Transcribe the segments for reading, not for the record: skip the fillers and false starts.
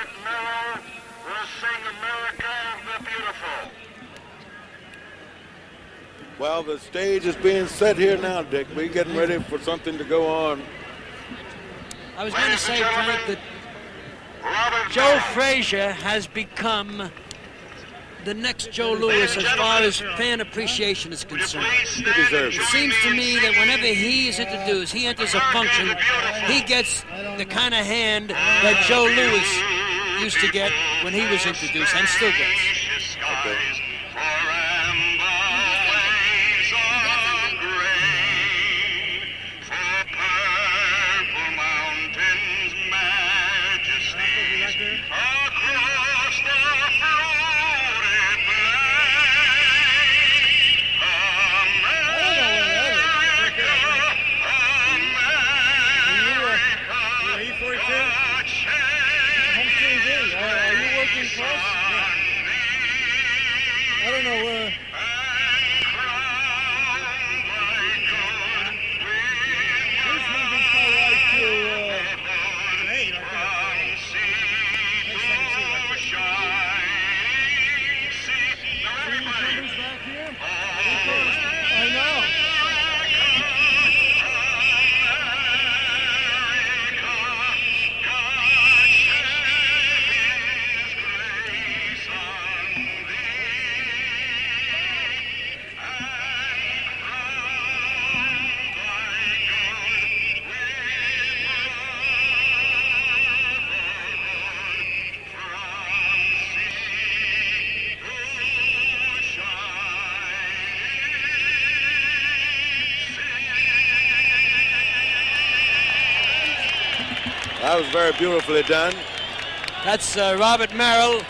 Robert Merrill will sing America the Beautiful. Well, the stage is being set here now, Dick. We're getting ready for something to go on. I was going to say, Frank, that Joe Frazier has become the next Joe Louis as far as fan appreciation is concerned. He deserves It it. seems to me that whenever he is introduced, he enters a function, he gets the kind of hand that Joe Louis used to get when he was introduced and still gets. Okay. I don't know where. This number's probably like to, hey, back here? I know. That was very beautifully done. That's Robert Merrill,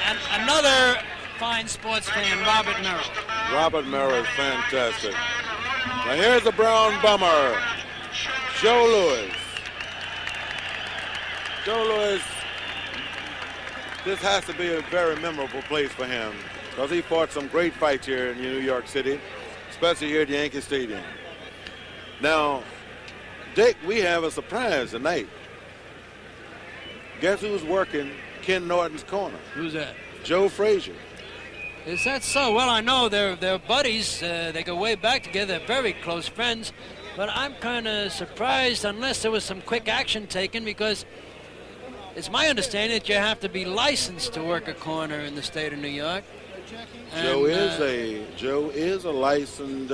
and another fine sports fan, Robert Merrill. Robert Merrill is fantastic. Now here's the brown bummer, Joe Louis. Joe Louis, this has to be a very memorable place for him because he fought some great fights here in New York City, especially here at Yankee Stadium. Now, Dick, we have a surprise tonight. Guess who's working Ken Norton's corner? Who's that? Joe Frazier. Is that so? Well, I know they're buddies. They go way back together. They're very close friends. But I'm kind of surprised unless there was some quick action taken because it's my understanding that you have to be licensed to work a corner in the state of New York. Joe And, is a licensed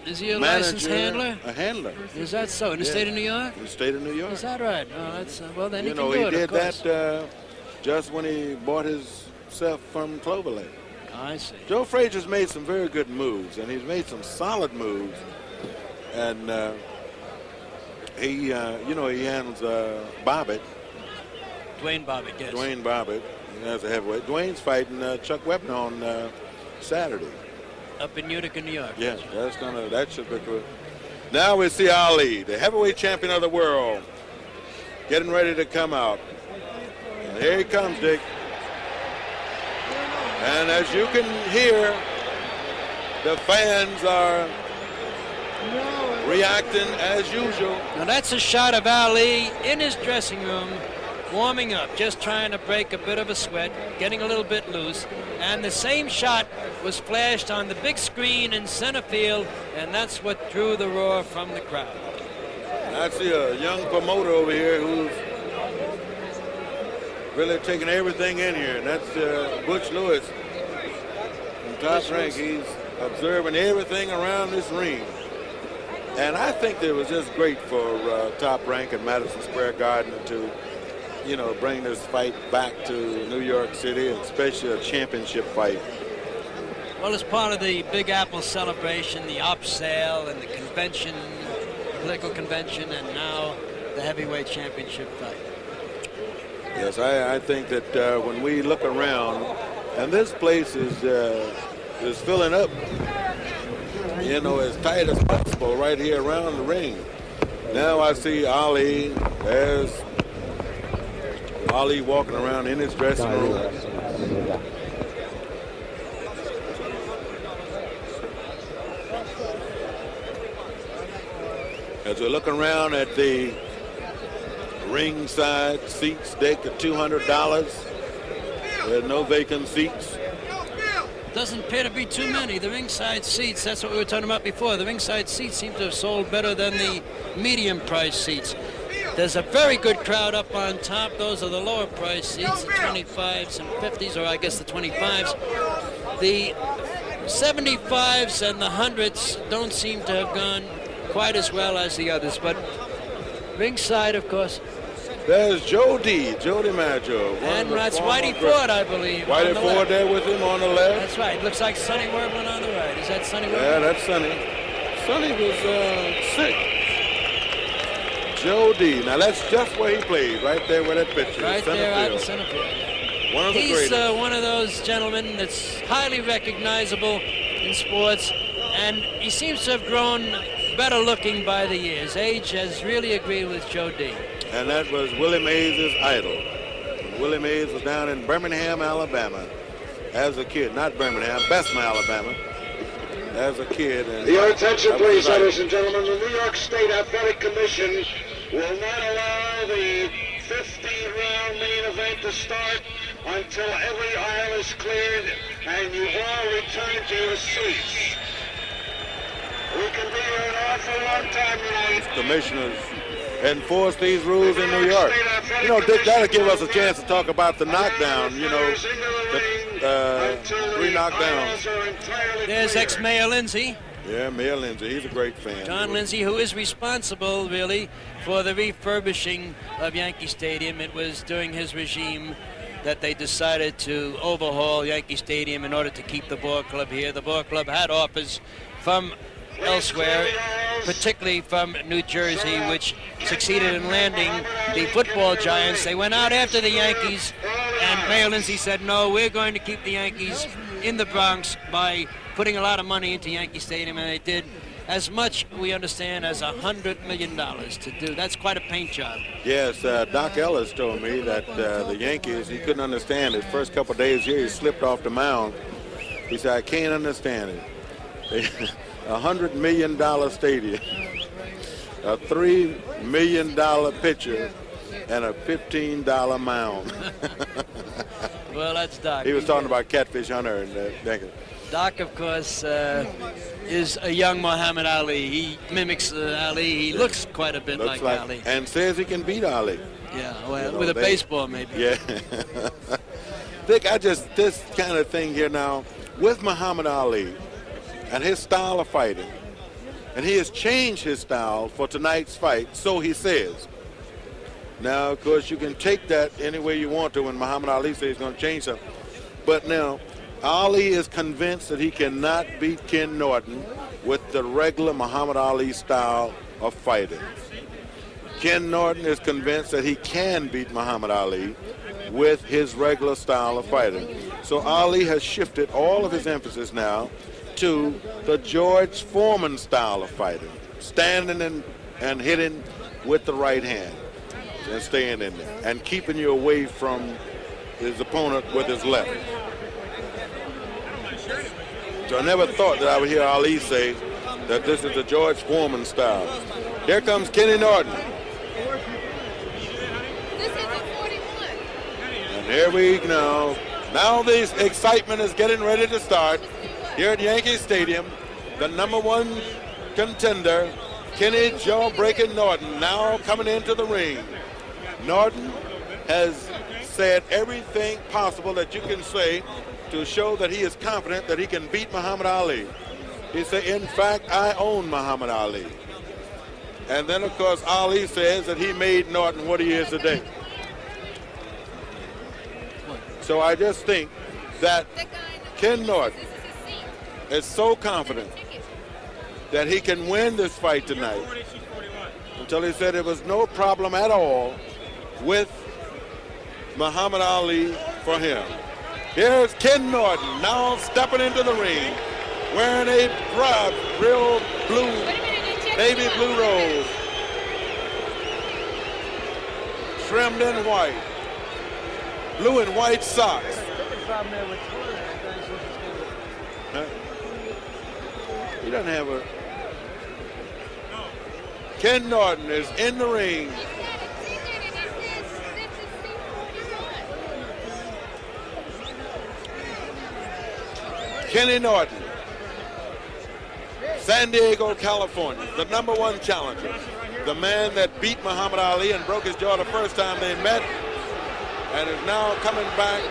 is he a manager, licensed handler? A handler. Is that so? In the state of New York? In the state of New York. Is that right? Oh, that's well. Then You he know, can do he it. did Of course. that just when he bought his stuff from Clover Lake. I see. Joe Frazier's made some very good moves, and he's made some solid moves. And he handles Bobbitt. Dwayne Bobbitt, yes. Dwayne Bobbitt, as a heavyweight. Dwayne's fighting Chuck Webber on Saturday. Up in Utica, New York. Yeah, that should be good. Now we see Ali, the heavyweight champion of the world, getting ready to come out. And here he comes, Dick. And as you can hear, the fans are reacting as usual. Now that's a shot of Ali in his dressing room, warming up, just trying to break a bit of a sweat, getting a little bit loose. And the same shot was flashed on the big screen in center field, and that's what drew the roar from the crowd. I see a young promoter over here who's really taking everything in here, and that's Butch Lewis from Top Rank. He's observing everything around this ring. And I think it was just great for Top Rank and Madison Square Garden to, bring this fight back to New York City, and especially a championship fight. Well, as part of the Big Apple celebration, the op sale and the convention, political convention, and now the heavyweight championship fight. Yes, I think that when we look around, and this place is filling up, as tight as possible right here around the ring. Now I see Ali. There's Ali walking around in his dressing room. As we look around at the Ringside seats decked at $200. There's no vacant seats. Doesn't appear to be too many. The ringside seats, that's what we were talking about before. The ringside seats seem to have sold better than the medium price seats. There's a very good crowd up on top. Those are the lower price seats, the 25s and 50s, or I guess the 25s. The 75s and the 100s don't seem to have gone quite as well as the others, but ringside, of course. There's Jody DiMaggio. And that's Whitey Ford, I believe. Whitey Ford there with him on the left. That's right. Looks like Sonny Werblin on the right. Is that Sonny Werblin? Yeah, that's Sonny. Sonny was sick. Jody. Now that's just where he played, right there where that picture is. Right there out in center field. One of the He's greatest. one of those gentlemen that's highly recognizable in sports, and he seems to have grown better looking by the years. Age has really agreed with Joe D. And that was Willie Mays' idol. Willie Mays was down in Birmingham, Alabama as a kid. Not Birmingham, Bessemer, Alabama as a kid. And Your attention, please, ladies and gentlemen. The New York State Athletic Commission will not allow the 50-round main event to start until every aisle is cleared and you all return to your seats. We can be here an awful long time tonight. Commissioners enforce these rules in New York. You know, Dick, that'll give us a chance to talk about the knockdown, you know, the 3 knockdowns. There's ex-Mayor Lindsay. Yeah, Mayor Lindsay, he's a great fan. John Lindsay, who is responsible, really, for the refurbishing of Yankee Stadium. It was during his regime that they decided to overhaul Yankee Stadium in order to keep the ball club here. The ball club had offers from elsewhere, particularly from New Jersey, which succeeded in landing the football giants. They went out after the Yankees, and Mayor Lindsay said, no, we're going to keep the Yankees in the Bronx by putting a lot of money into Yankee Stadium, and they did as much, we understand, as $100 million to do. That's quite a paint job. Yes, Doc Ellis told me that the Yankees, he couldn't understand his first couple of days here. He slipped off the mound. He said, I can't understand it. $100 million stadium, a $3 million pitcher, and a $15 mound. Well, that's Doc. He was talking about Catfish Hunter and Doc, of course, is a young Muhammad Ali. He mimics Ali. He looks quite a bit like Ali. And says he can beat Ali. Yeah, well, with a baseball maybe. Yeah. Dick, this kind of thing here now, with Muhammad Ali and his style of fighting, and he has changed his style for tonight's fight, so he says. Now, of course, you can take that any way you want to when Muhammad Ali says he's going to change something. But now, Ali is convinced that he cannot beat Ken Norton with the regular Muhammad Ali style of fighting. Ken Norton is convinced that he can beat Muhammad Ali with his regular style of fighting. So Ali has shifted all of his emphasis now to the George Foreman style of fighting, standing and hitting with the right hand and staying in there and keeping you away from his opponent with his left. So I never thought that I would hear Ali say that this is the George Foreman style. Here comes Kenny Norton. This is a 41. And here we go. Now this excitement is getting ready to start here at Yankee Stadium. The #1 contender, Kenny Jawbreaker Norton, now coming into the ring. Norton has said everything possible that you can say to show that he is confident that he can beat Muhammad Ali. He said, in fact, I own Muhammad Ali. And then, of course, Ali says that he made Norton what he is today. So I just think that Ken Norton is so confident that he can win this fight tonight until he said it was no problem at all with Muhammad Ali for him. Here's Ken Norton now stepping into the ring wearing a bright, real blue, navy blue robe, trimmed in white, blue and white socks. Huh? He doesn't have a... Ken Norton is in the ring Kenny Norton, San Diego, California, the #1 challenger, the man that beat Muhammad Ali and broke his jaw the first time they met, and is now coming back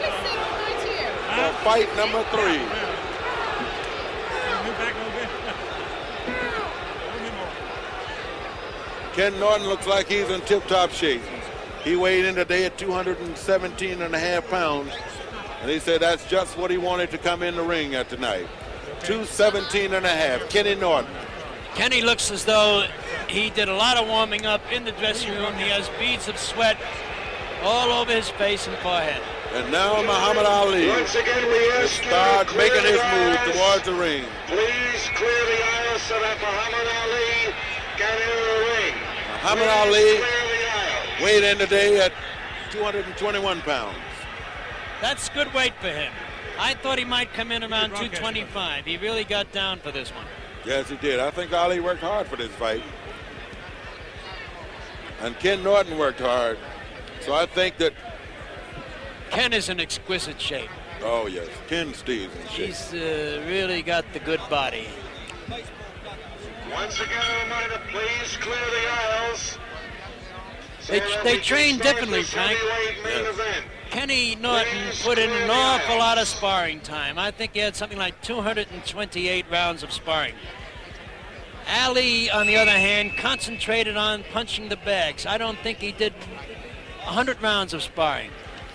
for fight number 3. Ken Norton looks like he's in tip-top shape. He weighed in today at 217.5 pounds, and he said that's just what he wanted to come in the ring at tonight. 217.5, Kenny Norton. Kenny looks as though he did a lot of warming up in the dressing room. He has beads of sweat all over his face and forehead. And now Muhammad Ali Once again, we will ask you start to clear making his the move aisles. towards the ring. Please clear the aisles so that Muhammad Ali can enter the ring. Muhammad Please Ali clear the aisles. weighed in today at 221 pounds. That's good weight for him. I thought he might come in around 225. He really got down for this one. Yes, he did. I think Ali worked hard for this fight. And Ken Norton worked hard. So I think that, Ken is in exquisite shape. oh yes, Ken stays in shape. He's really got the good body. Once again, a reminder, please clear the aisles. so They that they we can train start differently, this Frank. heavyweight main Yes. event. Kenny Norton put in an awful lot of sparring time. I think he had something like 228 rounds of sparring. Ali, on the other hand, concentrated on punching the bags. I don't think he did 100 rounds of sparring.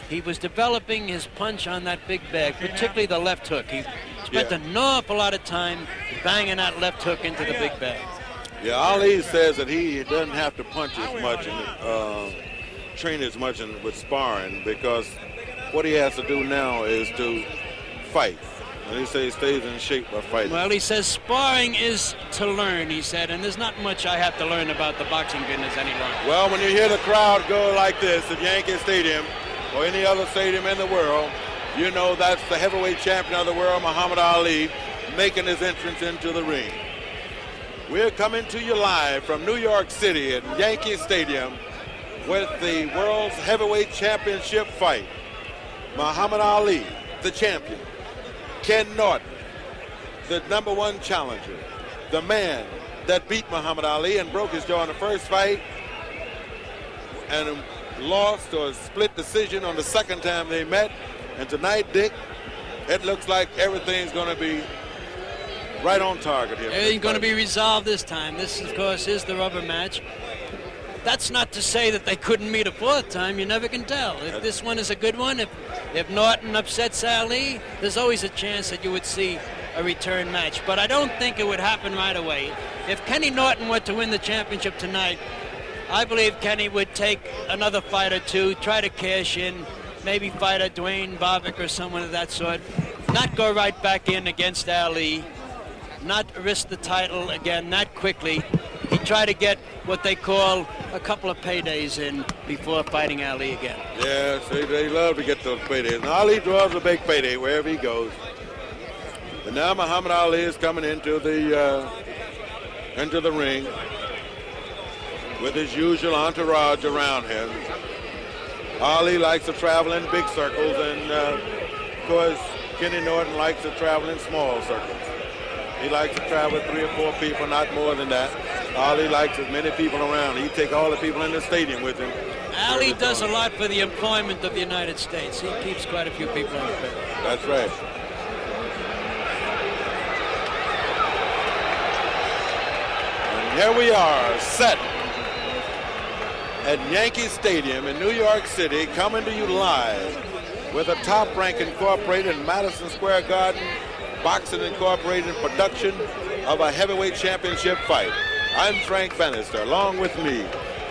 He was developing his punch on that big bag, particularly the left hook. He spent an awful lot of time banging that left hook into the big bag. Yeah, Ali says that he doesn't have to punch as much and train as much with sparring, because what he has to do now is to fight. And he says he stays in shape by fighting. Well, he says sparring is to learn, he said, and there's not much I have to learn about the boxing business any longer. Well, when you hear the crowd go like this at Yankee Stadium or any other stadium in the world, you know that's the heavyweight champion of the world, Muhammad Ali, making his entrance into the ring. We're coming to you live from New York City at Yankee Stadium with the World's Heavyweight Championship fight. Muhammad Ali, the champion. Ken Norton, the #1 challenger. The man that beat Muhammad Ali and broke his jaw in the first fight and lost or split decision on the second time they met. And tonight, Dick, it looks like everything's going to be right on target here. Everything's going to be resolved this time. This, of course, is the rubber match. That's not to say that they couldn't meet a fourth time. You never can tell. If this one is a good one, if Norton upsets Ali, there's always a chance that you would see a return match. But I don't think it would happen right away. If Kenny Norton were to win the championship tonight, I believe Kenny would take another fight or two, try to cash in, maybe fight a Dwayne Bobbick or someone of that sort, not go right back in against Ali, not risk the title again that quickly. He'd try to get what they call a couple of paydays in before fighting Ali again. Yes, they love to get those paydays. And Ali draws a big payday wherever he goes. And now Muhammad Ali is coming into the ring with his usual entourage around him. Ali likes to travel in big circles, and of course, Kenny Norton likes to travel in small circles. He likes to travel with 3 or 4 people, not more than that. Ali likes as many people around. He take all the people in the stadium with him. Ali does a lot for the employment of the United States. He keeps quite a few people on the field. That's right. And here we are, set at Yankee Stadium in New York City, coming to you live with a Top Rank Incorporated and Madison Square Garden Boxing Incorporated production of a heavyweight championship fight. I'm Frank Bannister, along with me,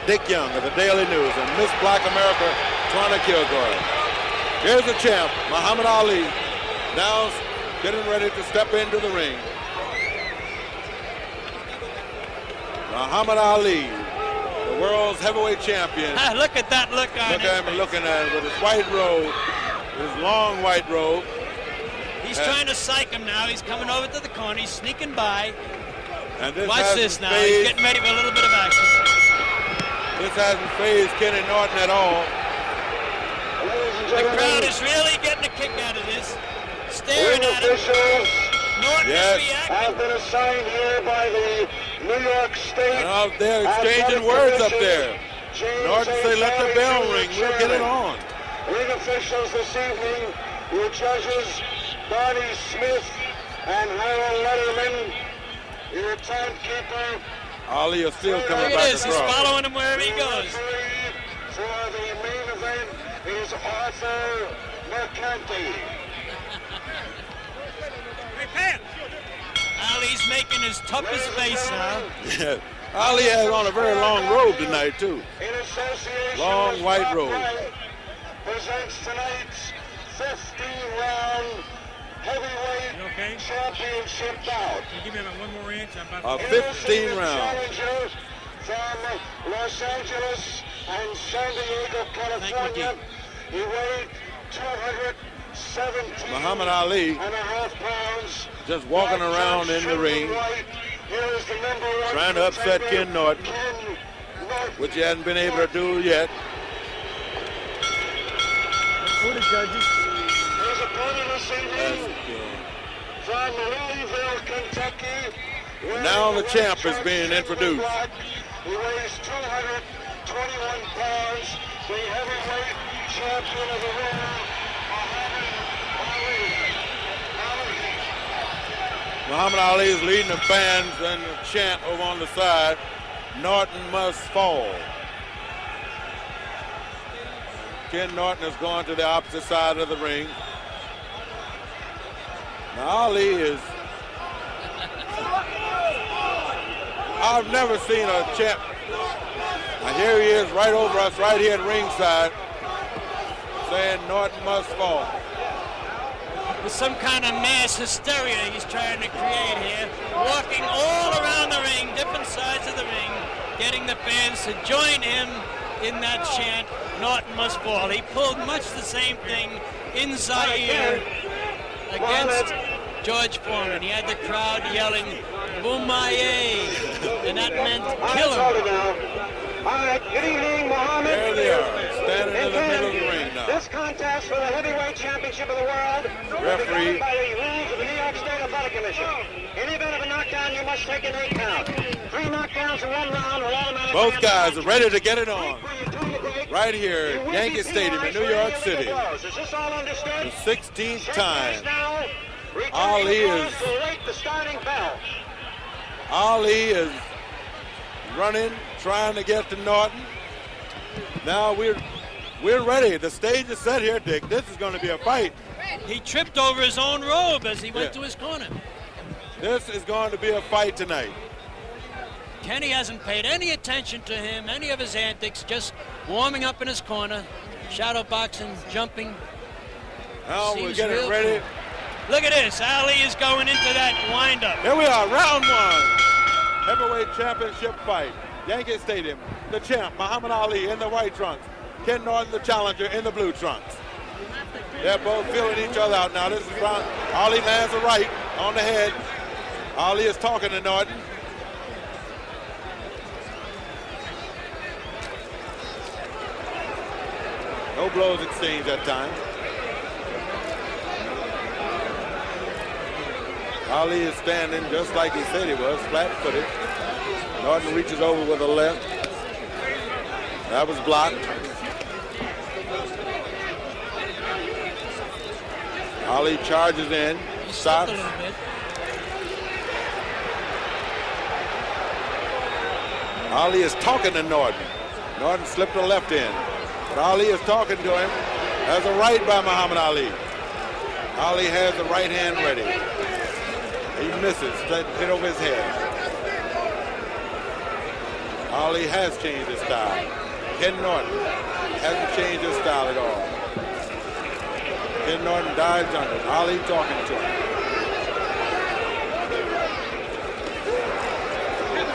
Dick Young of the Daily News, and Miss Black America, Twana Kilgore. Here's the champ, Muhammad Ali, now getting ready to step into the ring. Muhammad Ali, the world's heavyweight champion. Look at that look on Look at him looking at him with his white robe, his long white robe. He's trying to psych him now. He's coming over to the corner. He's sneaking by. And this Watch this now. He's getting ready for a little bit of action. This hasn't fazed Kenny Norton at all. The crowd is really getting a kick out of this. Staring Ring at him. officials Norton Yes. is reacting. have been assigned here by the New York State. And out there exchanging Athletic words up Commission. there. James Norton A. say, let the Farley, bell Jr., ring. We'll get it chairman. on. Ring officials this evening, your judges, Barney Smith and Harold Letterman, your timekeeper. Ali is still coming Look at back this. He's across. following him wherever he goes. Referee for the main event is Arthur McCarthy. Ali's making his toughest face now. Yeah. Ali has on a very long robe tonight, too. In association Long with white Top robe. Rank, presents tonight's 15-round heavyweight championship bout. Give me about 1 more inch. I'm about A Introducing 15 the round. challenger from Los Angeles and San Diego, California. He weighed 217 Muhammad Ali and a half pounds. just walking around in the ring, trying to upset Ken Norton, which he hasn't been able to do yet. for the judges. His opponent this evening from Louisville, Kentucky. Now the champ is being introduced. He weighs 221 pounds, the heavyweight champion of the world, Muhammad Ali is leading the fans and the chant over on the side, Norton must fall. Ken Norton is going to the opposite side of the ring. Now Ali is, I've never seen a champ. Now here he is right over us, right here at ringside, saying Norton must fall. With some kind of mass hysteria he's trying to create here, walking all around the ring, different sides of the ring, getting the fans to join him in that chant, Norton must fall. He pulled much the same thing in Zaire against George Foreman. He had the crowd yelling, Boumaye, and that meant kill him. All right, good evening, Muhammad. There they are, standing in the middle of the ring now. This contest for the heavyweight championship of the world Referee. will be governed by the rules of the New York State Athletic Commission. In the event of a knockdown, you must take an 8 count. 3 knockdowns in 1 round will automatically... Both guys are ready to get it on. When you turn the break, Right here you at will Yankee be Stadium in penalized New for York any City. illegal blows. Is this all understood? The 16th time. Now, returning Ali applause is- to await the starting bell. Ali is running, trying to get to Norton. Now we're ready. The stage is set here, Dick. This is going to be a fight. He tripped over his own robe as he went Yeah. to his corner. This is going to be a fight tonight. Kenny hasn't paid any attention to him, any of his antics, just warming up in his corner, shadow boxing, jumping. Now we're Seems getting real ready. Look at this. Ali is going into that windup. Here we are, round 1. Heavyweight championship fight. Yankee Stadium. The champ, Muhammad Ali, in the white trunks. Ken Norton, the challenger, in the blue trunks. They're both feeling each other out now. This is round. Ali lands a right on the head. Ali is talking to Norton. No blows exchanged that time. Ali is standing just like he said he was, flat-footed. Norton reaches over with a left. That was blocked. Ali charges in, He stops. stopped a little bit. Ali is talking to Norton. Norton slipped a left in. But Ali is talking to him. Has a right by Muhammad Ali. Ali has the right hand ready. He misses, hit over his head. Ali has changed his style. Ken Norton hasn't changed his style at all. Ken Norton dives under. Ali talking to him.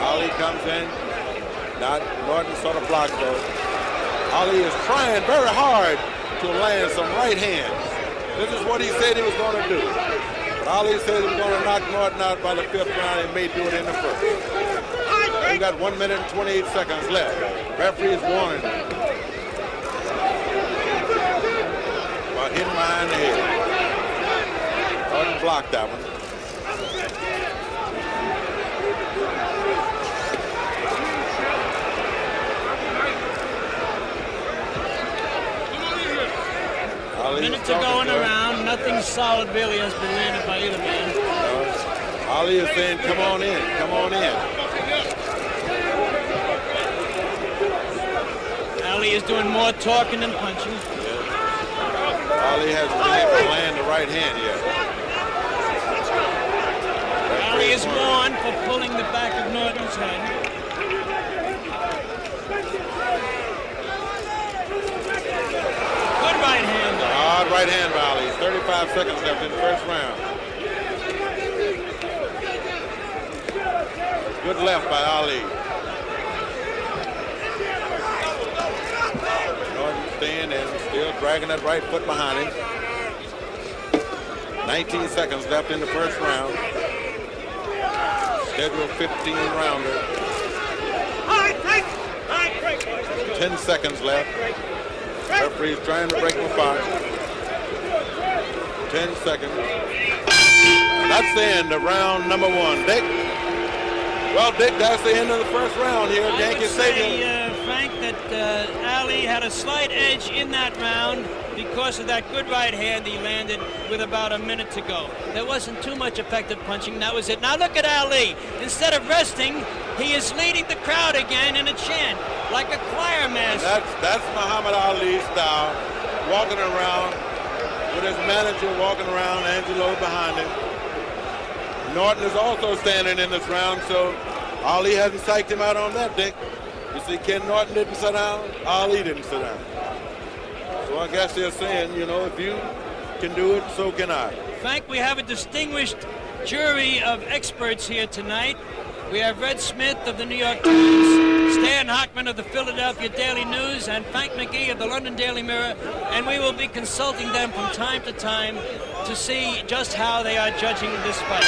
Ali comes in. Norton sort of blocked though. Ali is trying very hard to land some right hands. This is what he said he was going to do. But Ali said he was going to knock Norton out by the 5th round and may do it in the 1st. We got 1 minute and 28 seconds left. Referee is warning about hitting behind the head. Norton blocked that one. Minute to go in the round. Nothing solid really has been landed by either man. Ali is saying, come on in, come on in. Ali is doing more talking than punching. Yeah. Ali hasn't been able to land the right hand yet. Ali is warned for pulling the back of Norton's head. Good right hand. Hard right hand by Ali. 35 seconds left in the first round. Good left by Ali. Norton staying and still dragging that right foot behind him. 19 seconds left in the first round. Scheduled 15 rounder. 10 seconds left. Referee's trying to break them apart. 10 seconds. And that's the end of round number one. Dick? Well, Dick, that's the end of the first round here at Yankee Stadium. I would say, Frank, that Ali had a slight edge in that round because of that good right hand he landed with about a minute to go. There wasn't too much effective punching. That was it. Now look at Ali. Instead of resting, he is leading the crowd again in a chant, like a choir master. That's Muhammad Ali's style, walking around with his manager walking around, Angelo behind him. Norton is also standing in this round, so Ali hasn't psyched him out on that, Dick. You see, Ken Norton didn't sit down, Ali didn't sit down. So I guess they're saying, you know, if you can do it, so can I. Frank, we have a distinguished jury of experts here tonight. We have Red Smith of the New York Times, Stan Hockman of the Philadelphia Daily News, and Frank McGee of the London Daily Mirror, and we will be consulting them from time to time to see just how they are judging this fight.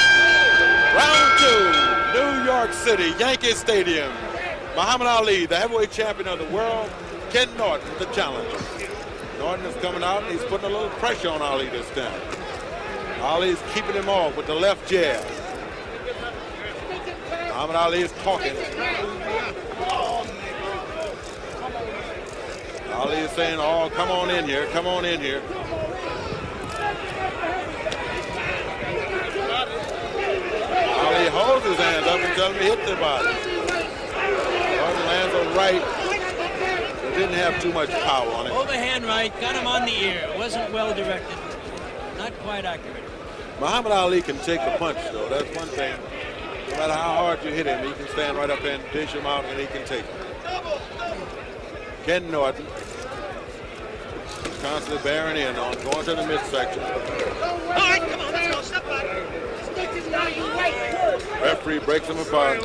Round two, New York City, Yankee Stadium. Muhammad Ali, the heavyweight champion of the world, Ken Norton, the challenger. Norton is coming out, and he's putting a little pressure on Ali this time. Ali's keeping him off with the left jab. Muhammad Ali is talking. Ali is saying, oh, come on in here, come on in here. Ali holds his hands up and tells him to hit the body. Norton lands a right. It didn't have too much power on it. Overhand right, got him on the ear. Wasn't well directed. Not quite accurate. Muhammad Ali can take the punch, though. That's one thing. No matter how hard you hit him, he can stand right up and dish him out, and he can take it. Ken Norton constantly bearing in on, going to the midsection. All right, come on, let's go. Step back. Referee breaks him apart.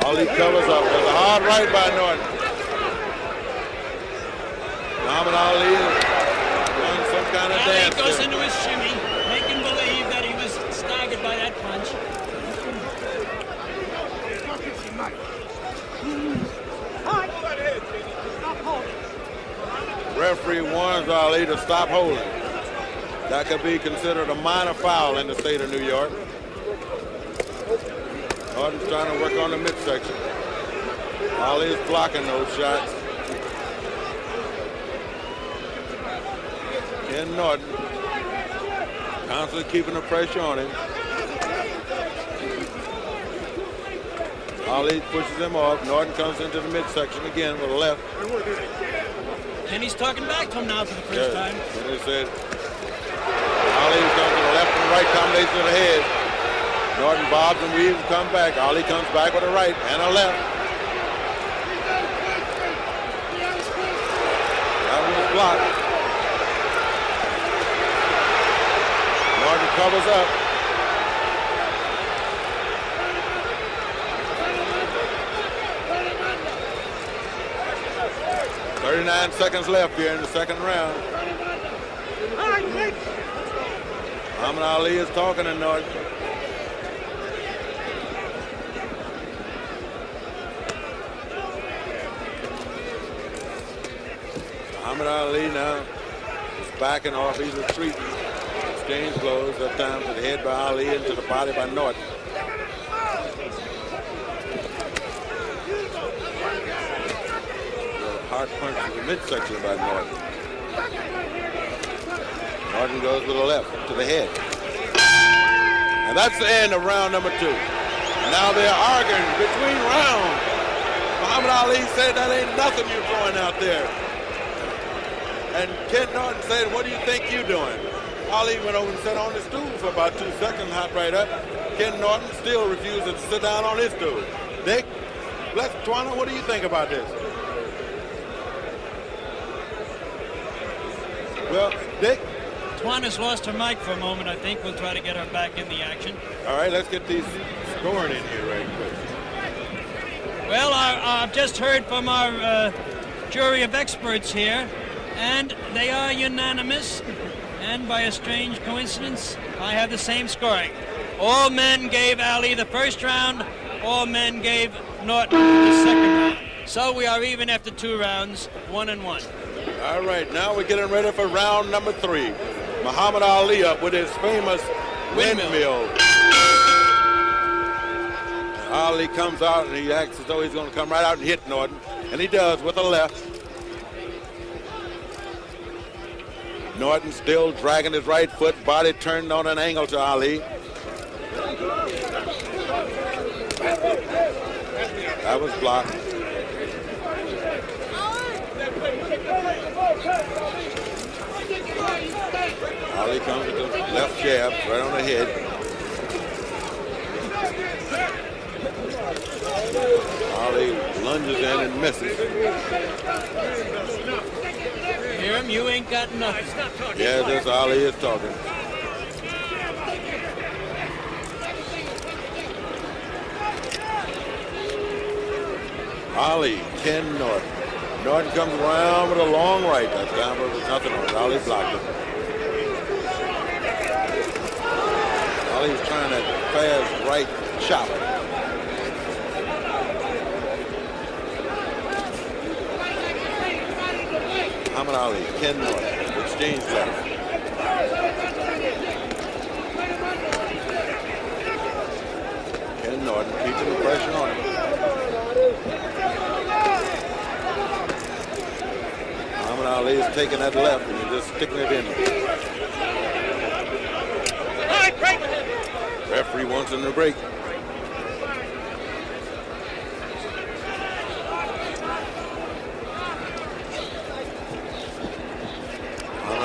Ali covers up. There's a hard right by Norton. Muhammad Ali is doing some kind of Ali dance. goes there. into his shimmy, making believe that he was staggered by that punch. Referee warns Ali to stop holding. That could be considered a minor foul in the state of New York. Norton's trying to work on the midsection. Ali is blocking those shots. Ken Norton constantly keeping the pressure on him. Ali pushes him off. Norton comes into the midsection again with a left. And he's talking back to him now for the first time. And he said, Ali comes to the left and right combination of the head. Norton bobs and weaves and comes back. Ali comes back with a right and a left. That was blocked. Norton covers up. .39 seconds left here in the second round. Muhammad Ali is talking to Norton. Muhammad Ali now is backing off. He's retreating. Exchange blows at times to the head by Ali into the body by Norton. Hard punch to the midsection by Norton. Norton goes with the left to the head. And that's the end of round number 2. Now they're arguing between rounds. Muhammad Ali said that ain't nothing you're throwing out there. And Ken Norton said, what do you think you're doing? Ali went over and sat on the stool for about 2 seconds, hopped right up. Ken Norton still refused to sit down on his stool. Dick, Twana, what do you think about this? Well, Dick? Twana's lost her mic for a moment, I think. We'll try to get her back in the action. All right, let's get these scoring in here right quick. Well, I've just heard from our jury of experts here, and they are unanimous. And by a strange coincidence, I have the same scoring. All men gave Ali the first round. All men gave Norton the second round. So we are even after 2 rounds, 1-1. All right, now we're getting ready for round number 3. Muhammad Ali up with his famous windmill. Ali comes out and he acts as though he's going to come right out and hit Norton. And he does with the left. Norton still dragging his right foot, body turned on an angle to Ali. That was blocked. Ali comes with the left jab right on the head. Ali lunges in and misses. Hear him? You ain't got nothing. Yeah, this Ali is talking. Ali, Ken Norton. Norton comes around with a long right. That's down, but there's nothing on it. Ali blocked it. Ali's trying to fast right chop. Muhammad Ali, Ken Norton, exchange left. Ken Norton keeping the pressure on him. Muhammad Ali is taking that left and he's just sticking it in. Referee wants him to break.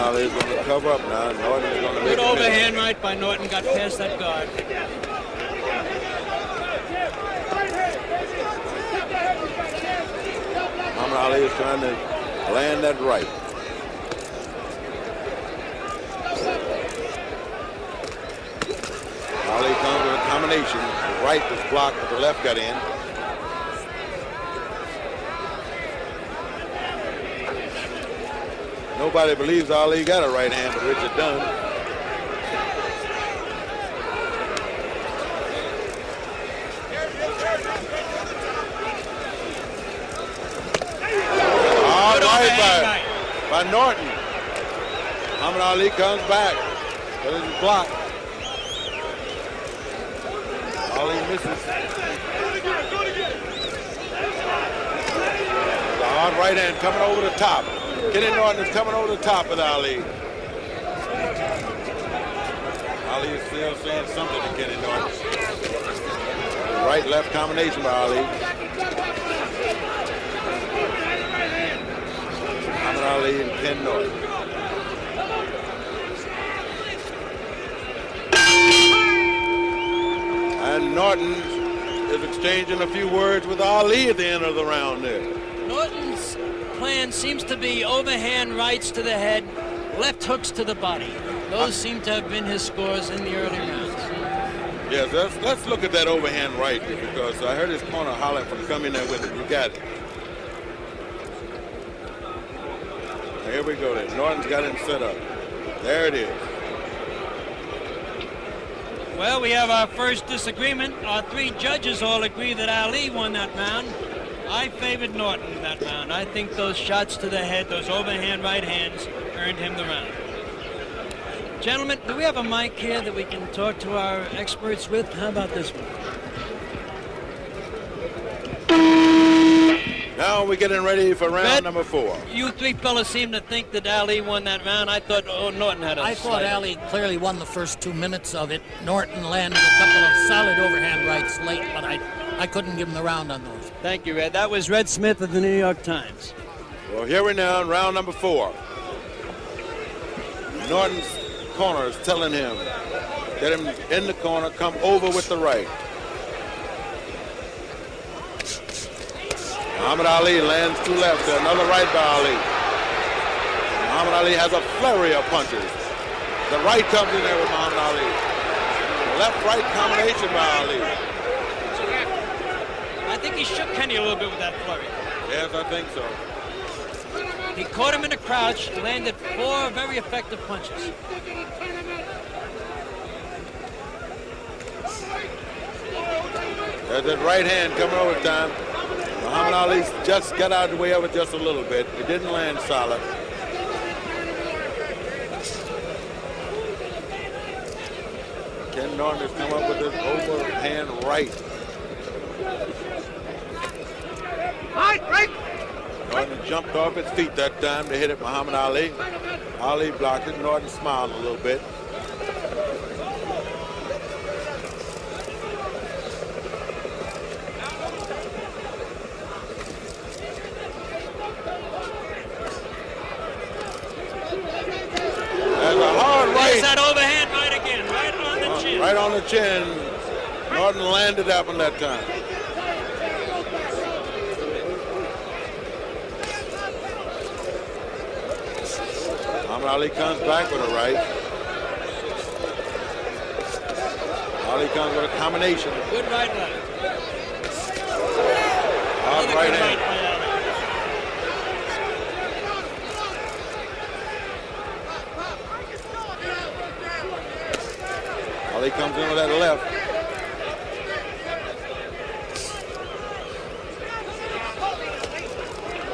Ali is going to cover up now. Norton is going to make Good overhand right by Norton. Got past that guard. Muhammad Ali is trying to land that right. Ali comes with a combination. The right was blocked, but the left got in. Nobody believes Ali got a right hand, but Richard Dunn. All right by Norton. Muhammad Ali comes back, but it's blocked. Ali misses. The hard right hand coming over the top. Kenny Norton is coming over the top with Ali. Ali is still saying something to Kenny Norton. Right-left combination by Ali. Muhammad Ali and Ken Norton. And Norton is exchanging a few words with Ali at the end of the round there. Norton's plan seems to be overhand rights to the head, left hooks to the body. Those seem to have been his scores in the early rounds. Yes, let's look at that overhand right, because I heard his corner hollering from coming there with it. You got it. Now, here we go then. Norton's got him set up. There it is. Well, we have our first disagreement. Our 3 judges all agree that Ali won that round. I favored Norton in that round. I think those shots to the head, those overhand right hands, earned him the round. Gentlemen, do we have a mic here that we can talk to our experts with? How about this one? Now we're getting ready for round Red, number 4. You three fellas seem to think that Ali won that round. I thought Norton had a I thought slight- Ali clearly won the first 2 minutes of it. Norton landed a couple of solid overhand rights late, but I couldn't give him the round on those. Thank you, Red. That was Red Smith of the New York Times. Well, here we now in round number 4. Norton's corner is telling him, get him in the corner, come over with the right. Muhammad Ali lands two left, another right by Ali. Muhammad Ali has a flurry of punches. The right comes in there with Muhammad Ali. Left-right combination by Ali. I think he shook Kenny a little bit with that flurry. Yes, I think so. He caught him in a crouch, landed 4 very effective punches. There's that right hand coming over time. Muhammad Ali just got out of the way of it just a little bit. It didn't land solid. Ken Norton has come up with this overhand right. Norton jumped off his feet that time to hit it Muhammad Ali. Ali blocked it. Norton smiled a little bit. There's a hard right. There's that overhand right again, right on the chin. Right on the chin. Norton landed that one that time. Muhammad Ali comes back with a right. Ali comes with a combination. Good right leg. Hard Another right good hand. by Ali. Ali comes in with that left.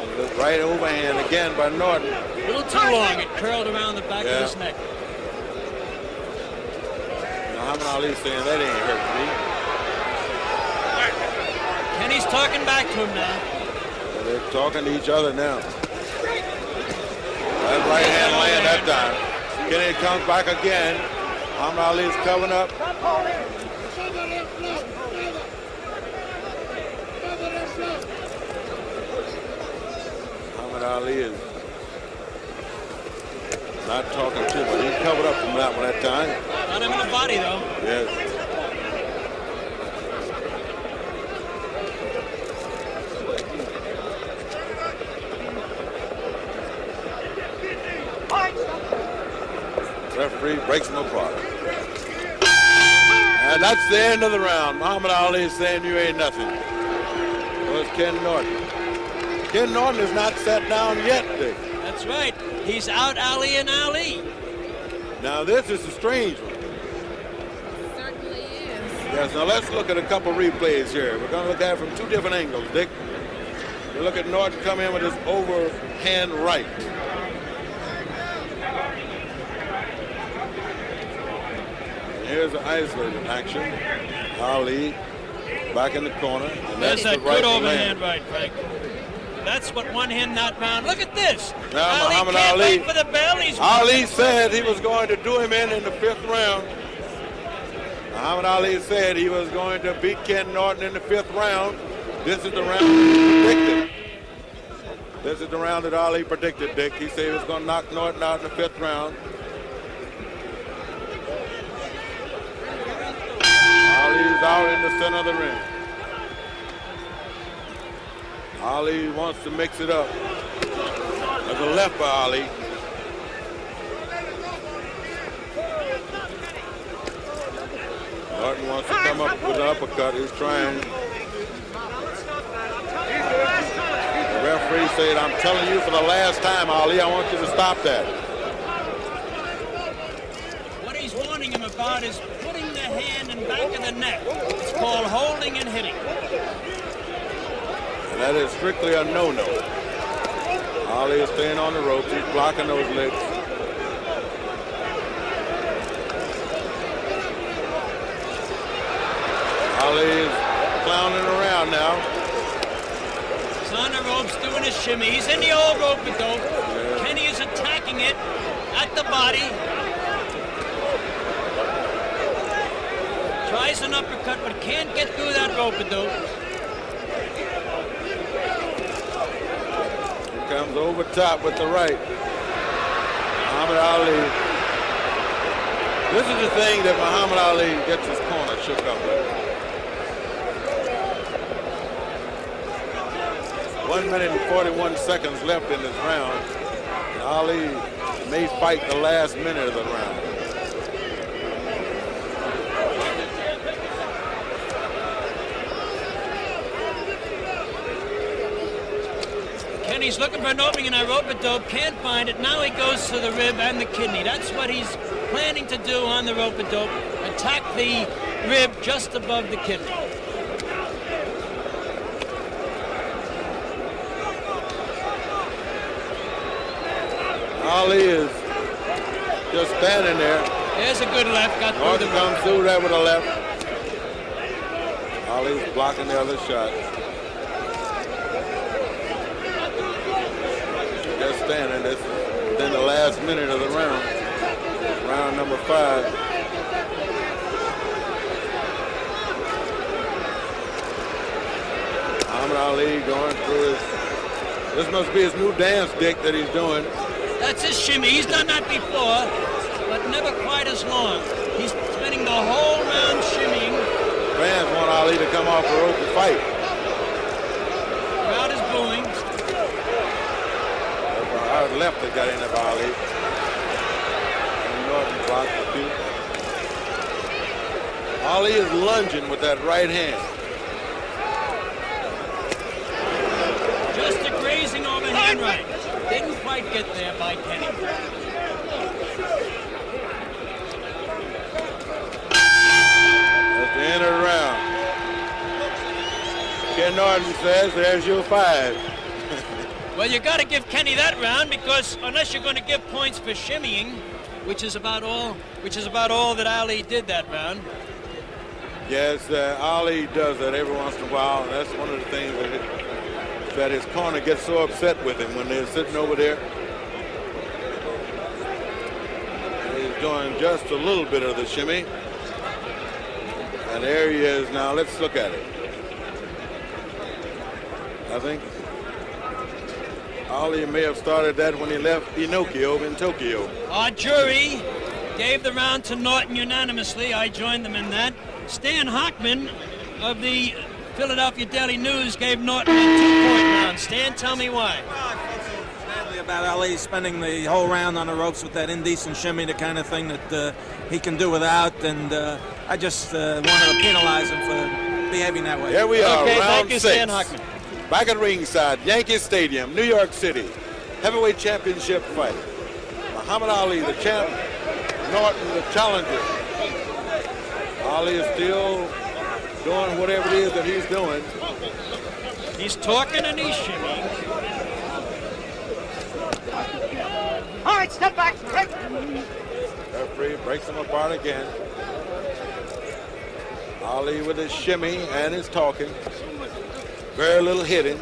And the right overhand again by Norton. A little too long. It curled around the back of his neck. Muhammad Ali saying that ain't hurting me. Kenny's talking back to him now. So they're talking to each other now. That right hand land that time. Kenny comes back again. Muhammad Ali is covering up. Muhammad Ali is not talking too much. He covered up from that one that time. Got him in the body, though. Yes. Referee breaks him apart. And that's the end of the round. Muhammad Ali is saying you ain't nothing. Well, it's Ken Norton. Ken Norton is not sat down yet, Dick. That's right. He's out Ali and Ali. Now this is a strange one. Certainly is. Yes, now let's look at a couple replays here. We're going to look at it from 2 different angles, Dick. We look at Norton come in with his overhand right. Here's an isolated action. Ali back in the corner. And There's that's that the right good overhand land. right, Frank. That's what won him that round. Look at this. Now Ali Muhammad can't Ali. wait for the bell. He's Ali said he was going to do him in the 5th round. Muhammad Ali said he was going to beat Ken Norton in the 5th round. This is the round he predicted. This is the round that Ali predicted, Dick. He said he was going to knock Norton out in the 5th round. Ali's out in the center of the ring. Ali wants to mix it up. There's a left by Ali. Norton wants to come up with an uppercut. He's trying. The referee said, I'm telling you for the last time, Ali, I want you to stop that. What he's warning him about is putting the hand in back of the neck. It's called holding and hitting. And that is strictly a no-no. Ali is staying on the ropes. He's blocking those legs. Ali is clowning around now. He's on the rope-a-dope's doing a shimmy. He's in the old rope-a-dope. Yeah. Kenny is attacking it at the body. Tries an uppercut, but can't get through that rope-a-dope. Comes over top with the right. Muhammad Ali. This is the thing that Muhammad Ali gets his corner shook up with. 1 minute and 41 seconds left in this round. And Ali may fight the last minute of the round. Kenny's looking for an opening in that rope-a-dope, can't find it. Now he goes to the rib and the kidney. That's what he's planning to do on the rope-a-dope. Attack the rib just above the kidney. Ali is just standing there. There's a good left. Got through Norton the comes through there with a left. Ali's blocking the other shot. Just standing. This is in the last minute of the round. Round number 5. Muhammad Ali going through his. This must be his new dance dick that he's doing. That's his shimmy. He's done that before, but never quite as long. He's spending the whole round shimmying. Fans want Ali to come off the rope and fight. Crowd is booing. Hard left that got in of Ali. And Norton blocked the few. Ali is lunging with that right hand. Just a grazing overhand right. Didn't quite get there by Kenny. That's the end of the round. Ken Norton says, there's your 5. Well, you got to give Kenny that round because unless you're going to give points for shimmying, which is about all that Ali did that round. Yes, Ali does that every once in a while, and that's one of the things that his corner gets so upset with him when they're sitting over there. He's doing just a little bit of the shimmy. And there he is now. Let's look at it. I think Ali may have started that when he left Pinocchio in Tokyo. Our jury gave the round to Norton unanimously. I joined them in that. Stan Hockman of the Philadelphia Daily News gave Norton a 2-point round. Stan, tell me why. Well, I felt so badly about Ali spending the whole round on the ropes with that indecent shimmy, the kind of thing that he can do without, and I just wanted to penalize him for behaving that way. Here we are, Okay, round thank you, 6. Stan Hockman. Back at ringside, Yankee Stadium, New York City. Heavyweight championship fight. Muhammad Ali, the champ. Norton, the challenger. Ali is still doing whatever it is that he's doing. He's talking and he's shimmying. All right, step back. Break. Referee breaks them apart again. Ali with his shimmy and his talking. Very little hitting.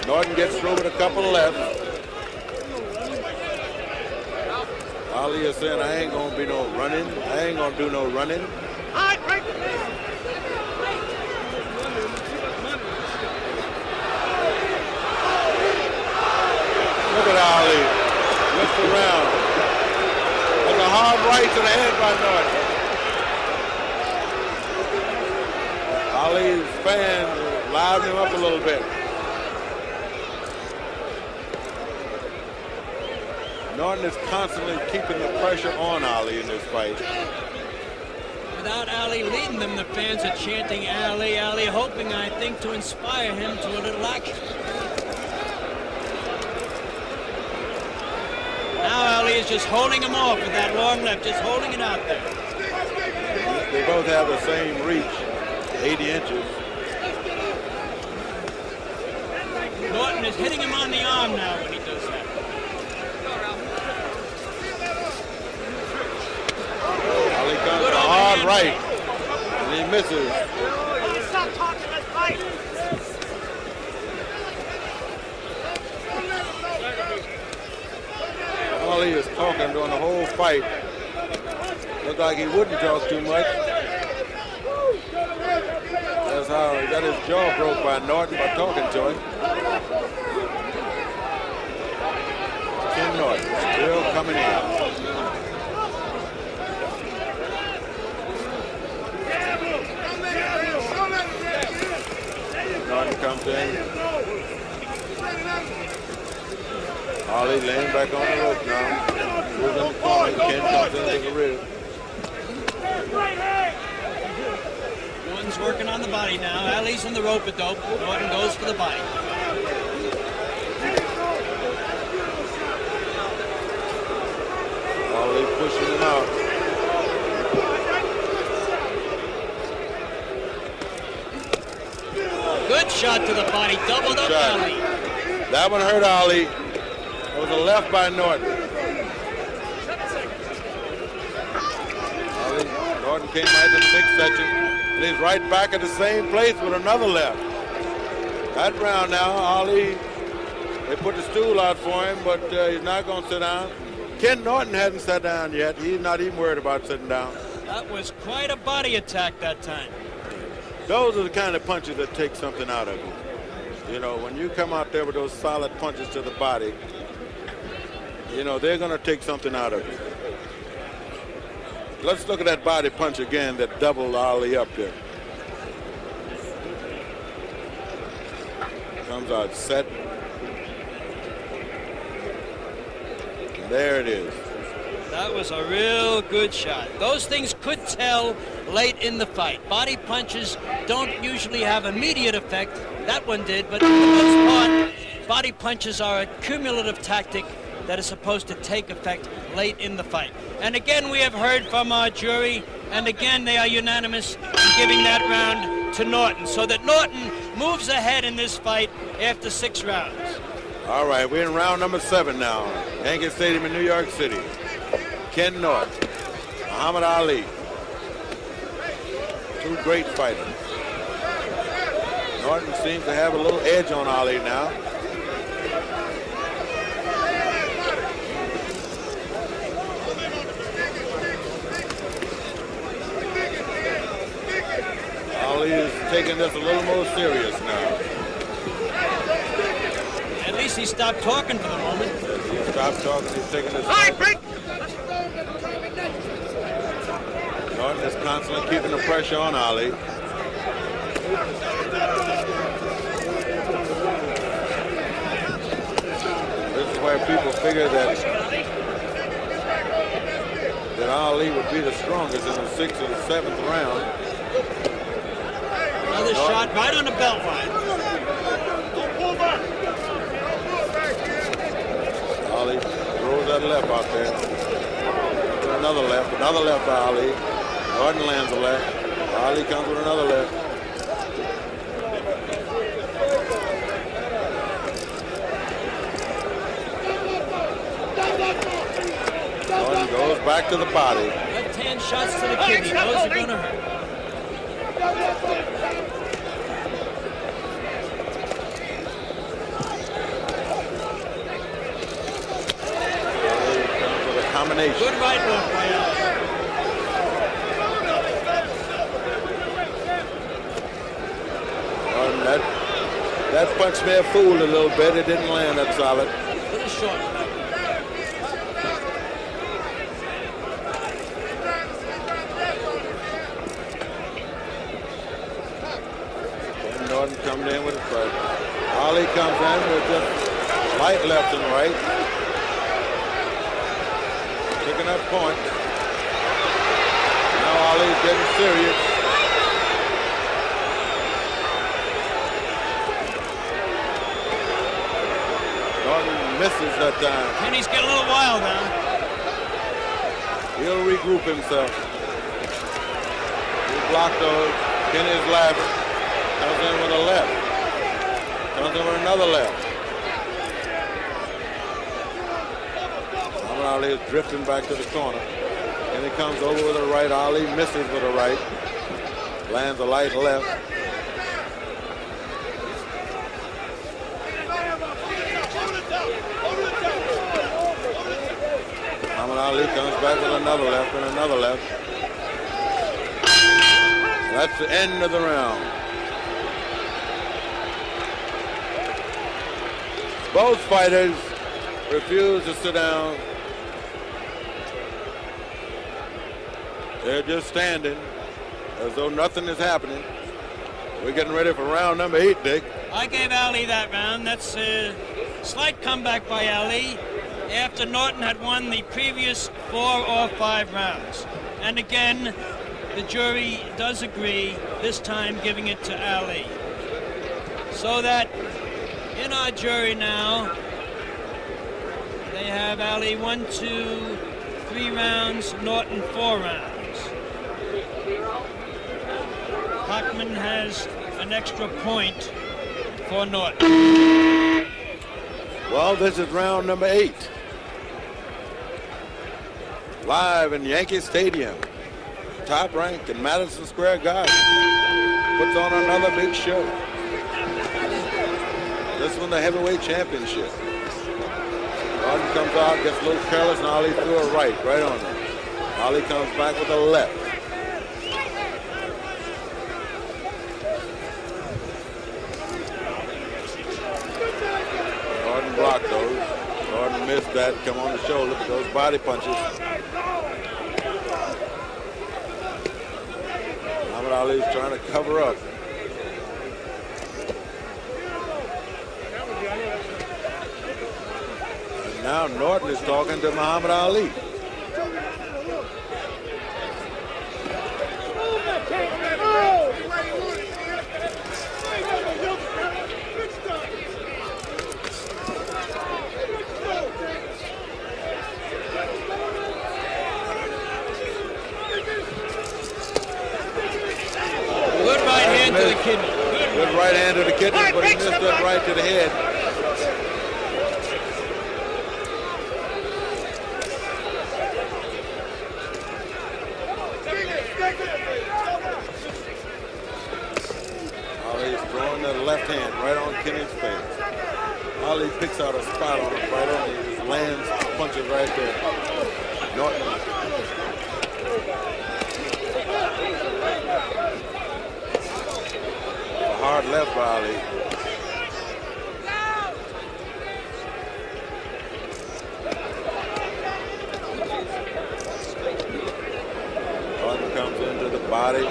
Norton gets through with a couple left. Ali is saying, I ain't gonna be no running. I ain't gonna do no running. All right, break. Look at Ali. Looks around. There's a hard right to the head by Norton. Ali's fans liven him up a little bit. Norton is constantly keeping the pressure on Ali in this fight. Without Ali leading them, the fans are chanting Ali, Ali, hoping, I think, to inspire him to a little action. Now Ali is just holding him off with that long left, just holding it out there. They both have the same reach, 80 inches. Norton is hitting him on the arm now when he does that. Ali comes Good to a hard overhand right, and he misses. Stop talking. Let's fight. Ali is talking during the whole fight. Looked like he wouldn't talk too much. That's how he got his jaw broke by Norton by talking to him. Ken Norton still coming in. Norton comes in. Ali laying back on the rope now. Moves in the corner. Ken comes in with the rib. Norton's working on the body now. Ali's in the rope-a-dope. Norton goes for the body. Ali pushing him out. Good shot to the body. Doubled up Shot. Ali. That one hurt Ali. It was a left by Norton. Norton came right to the midsection, and he's right back at the same place with another left. That round now, Ali, they put the stool out for him, but he's not going to sit down. Ken Norton hasn't sat down yet. He's not even worried about sitting down. That was quite a body attack that time. Those are the kind of punches that take something out of you. You know, when you come out there with those solid punches to the body, you know, they're going to take something out of you. Let's look at that body punch again that doubled Ali up there. Comes out set. And there it is. That was a real good shot. Those things could tell late in the fight. Body punches don't usually have immediate effect. That one did, but for the most part, body punches are a cumulative tactic that is supposed to take effect late in the fight. And again, we have heard from our jury, and again, they are unanimous in giving that round to Norton, so that Norton moves ahead in this fight after 6 rounds. All right, we're in round number 7 now. Yankee Stadium in New York City. Ken Norton, Muhammad Ali. 2 great fighters. Norton seems to have a little edge on Ali now. Ali is taking this a little more serious now. At least he stopped talking for the moment. He stopped talking, he's taking this. Norton is constantly keeping the pressure on Ali. This is where people figure that Ali would be the strongest in the 6th or the 7th round. Another shot right on the belt line. Ali throws that left out there. Another left by Ali. Norton lands a left. Ali comes with another left. Norton goes back to the body. Left-hand shots to the kidney. Those are going to hurt. Combination. Good right hook by Ali. That punch may have fooled a little bit. It didn't land that solid. Little short. And Norton coming in with a strike. Ali comes in with just light left and right. Picking up points. Now Ali's getting serious. Norton misses that time. Kenny's getting a little wild now. He'll regroup himself. He blocked those. Kenny's laughing. Comes in with a left. Comes in with another left. Ali is drifting back to the corner. And he comes over with a right. Ali misses with a right. Lands a light left. Muhammad Ali comes back with another left and another left. That's the end of the round. Both fighters refuse to sit down. They're just standing as though nothing is happening. We're getting ready for round number 8, Dick. I gave Ali that round. That's a slight comeback by Ali after Norton had won the previous 4 or 5 rounds. And again, the jury does agree, this time giving it to Ali. So that in our jury now, they have Ali 1, 2, 3 rounds, Norton 4 rounds. Hockman has an extra point for Norton. Well, this is round number 8. Live in Yankee Stadium. Top Rank in Madison Square Garden. Puts on another big show. This one the heavyweight championship. Norton comes out, gets a little careless, and Ali threw a right on him. Ali comes back with a left. Norton blocked those. Norton missed that, come on the shoulder for those body punches. Muhammad Ali's trying to cover up. And now Norton is talking to Muhammad Ali. Good right hand to the kidney, but he missed that right to the head. Ali's throwing the left hand right on Kenny's face. Ali picks out a spot on him right on him. He just lands punches right there. Norton. Hard left by Ali. Norton comes into the body.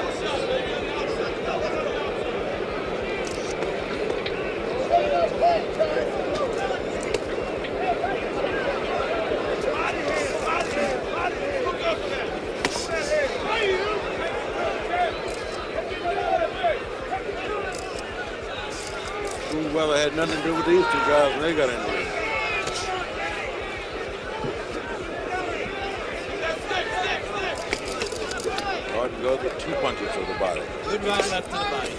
Weather had nothing to do with these two guys when they got into it. Norton goes with 2 punches to the body. Good right left to the body.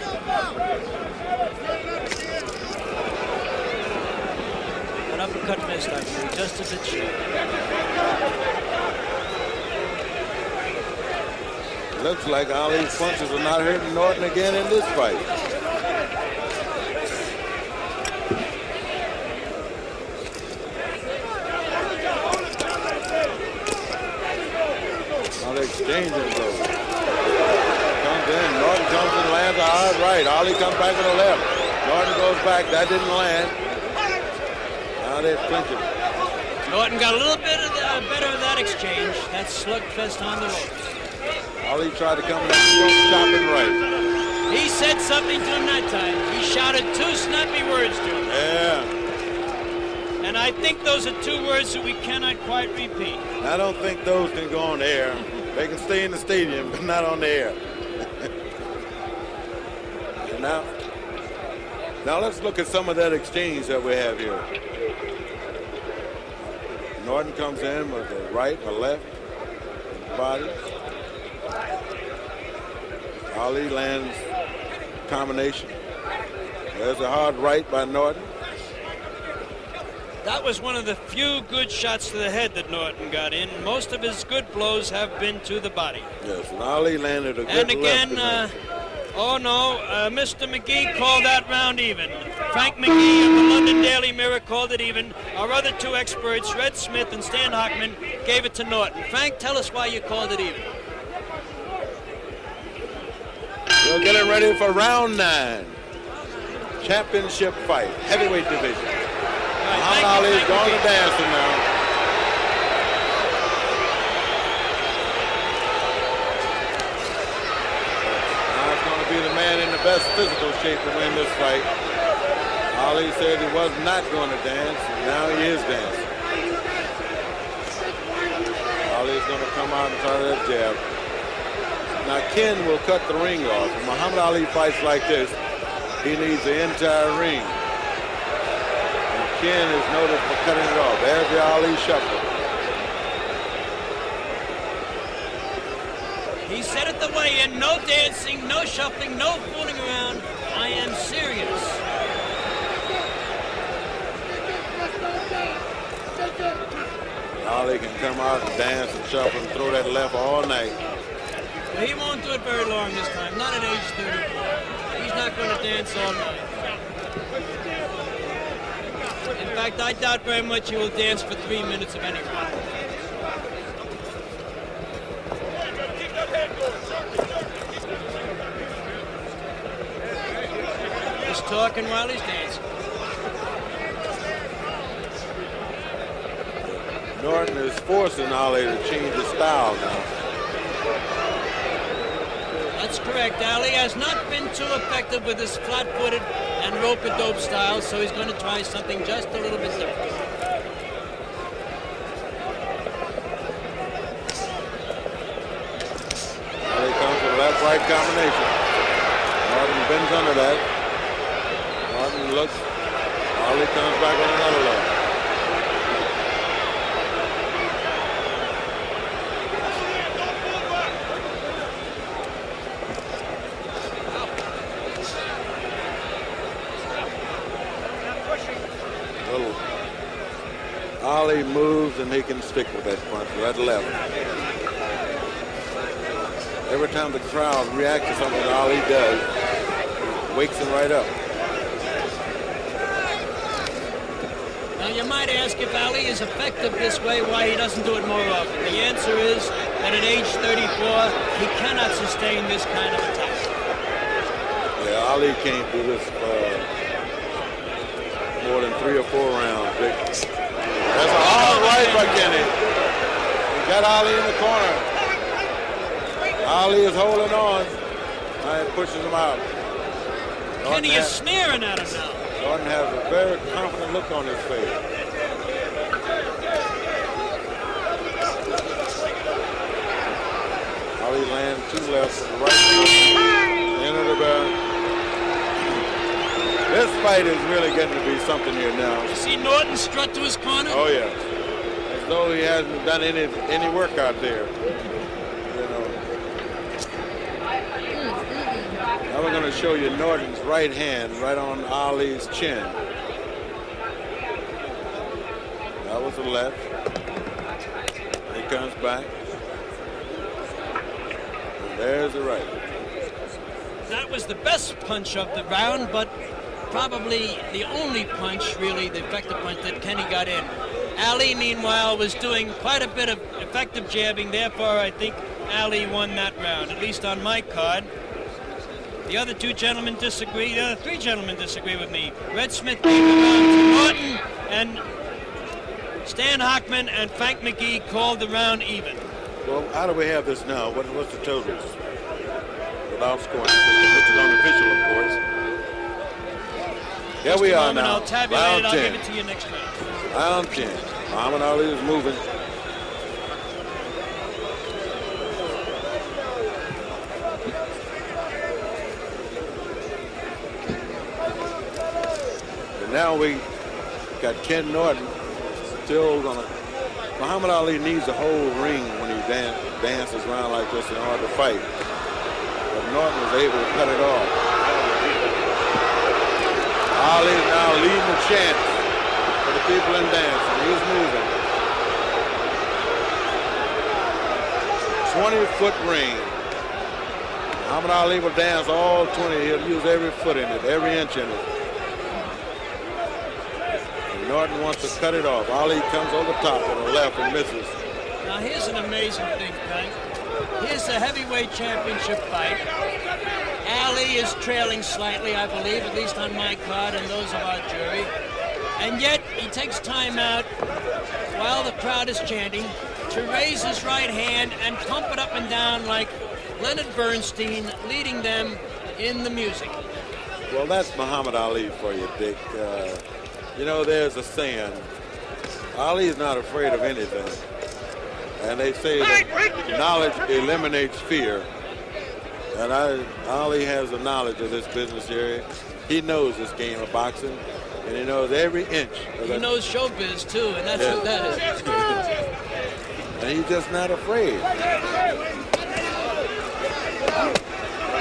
An uppercut missed, I believe, just a bit short. Looks like Ali's punches are not hurting Norton again in this fight. Exchanging blows. Comes in. Norton comes and lands a hard right. Ali comes back with a left. Norton goes back. That didn't land. Now they're clinching. Norton got a little bit of better of that exchange. That slugfest on the ropes. Ali tried to come in that chopping right. He said something to him that time. He shouted 2 snappy words to him. Yeah. And I think those are 2 words that we cannot quite repeat. I don't think those can go on the air. They can stay in the stadium, but not on the air. now let's look at some of that exchange that we have here. Norton comes in with a right, a left, body. Ali lands combination. There's a hard right by Norton. That was one of the few good shots to the head that Norton got in. Most of his good blows have been to the body. Yes, and Ali landed a good And again, left Mr. McGee called that round even. Frank McGee of the London Daily Mirror called it even. Our other two experts, Red Smith and Stan Hockman, gave it to Norton. Frank, tell us why you called it even. We're getting ready for round 9. Championship fight, heavyweight division. Muhammad Ali's going to dancing now. Now it's going to be the man in the best physical shape to win this fight. Ali said he was not going to dance, and now he is dancing. Ali's going to come out and try that jab. Now Ken will cut the ring off. When Muhammad Ali fights like this, he needs the entire ring. And Ken is noted for cutting it off. There's the Ali shuffle. He said it the way in, no dancing, no shuffling, no fooling around. I am serious. Ali can come out and dance and shuffle and throw that left all night. Well, he won't do it very long this time, not at age 34. He's not going to dance all night. In fact, I doubt very much he will dance for 3 minutes of any round. He's talking while he's dancing. Norton is forcing Ali to change his style now. That's correct. Ali has not been too effective with his flat-footed and rope-a-dope style, so he's going to try something just a little bit different. Ali comes with a left-right combination. Norton bends under that. Norton looks. Ali comes back with another left. Ali moves and he can stick with that punch, that left. Every time the crowd reacts to something Ali does, it wakes him right up. Now you might ask if Ali is effective this way, why he doesn't do it more often. The answer is that at age 34, he cannot sustain this kind of attack. Yeah, Ali can't do this more than 3 or 4 rounds. That's a hard right by Kenny. He got Ali in the corner. Ali is holding on and pushes him out. Kenny is sneering at him now. Norton has a very confident look on his face. Ali lands 2 lefts to the right. Into the back. This fight is really getting to be something here now. You see Norton strut to his corner? Oh, yeah. As though he hasn't done any work out there. You know. Now we're going to show you Norton's right hand right on Ali's chin. That was the left. He comes back. And there's the right. That was the best punch of the round, but probably the only punch, really, the effective punch that Kenny got in. Ali, meanwhile, was doing quite a bit of effective jabbing. Therefore, I think Ali won that round, at least on my card. The other 2 gentlemen disagree. The other 3 gentlemen disagree with me. Red Smith gave the round to Norton, and Stan Hockman and Frank McGee called the round even. Well, how do we have this now? What's the totals? Without scoring, which is unofficial, of course. Here we are now. I'll tabulate round it. 10. I'll give it to you next round. Round 10. Muhammad Ali is moving. And now we got Ken Norton still gonna. Muhammad Ali needs a whole ring when he dances around like this in order to fight. But Norton was able to cut it off. Ali is now leading the chant for the people in dancing. He's moving. 20-foot ring. Muhammad Ali will dance all 20. He'll use every foot in it, every inch in it. And Norton wants to cut it off. Ali comes over the top with a left and misses. Now here's an amazing thing, Frank. Here's the heavyweight championship fight. Ali is trailing slightly, I believe, at least on my card and those of our jury. And yet he takes time out while the crowd is chanting to raise his right hand and pump it up and down like Leonard Bernstein leading them in the music. Well, that's Muhammad Ali for you, Dick. You know, there's a saying, Ali is not afraid of anything. And they say that knowledge eliminates fear. And Ali has the knowledge of this business area. He knows this game of boxing, and he knows every inch of He knows showbiz, too, and that's what that is. And he's just not afraid.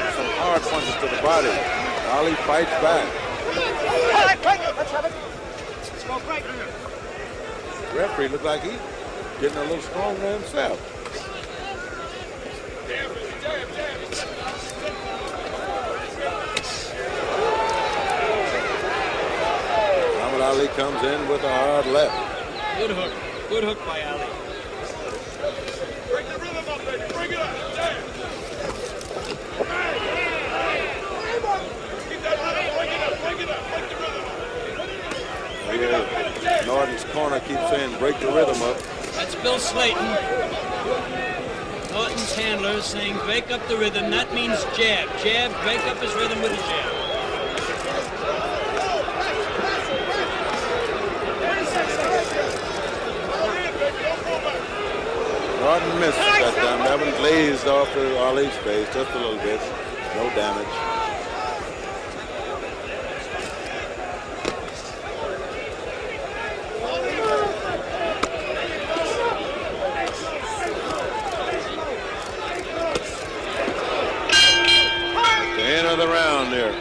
Some hard punches to the body. Ali fights back. All right, Frank, let's have it. Let's go, Frank. Referee looks like he's getting a little stronger himself. Muhammad Ali comes in with a hard left. Good hook. Good hook by Ali. Break the rhythm up, baby. Bring it up. Damn. Keep that rhythm. Break it up. Break it up. Break the rhythm up. Yeah. Norton's corner keeps saying, break the rhythm up. That's Bill Slayton. Norton's handler saying, break up the rhythm. That means jab. Jab, break up his rhythm with a jab. Norton missed that time. That one glazed off of Ali's face just a little bit. No damage. The end of the round there.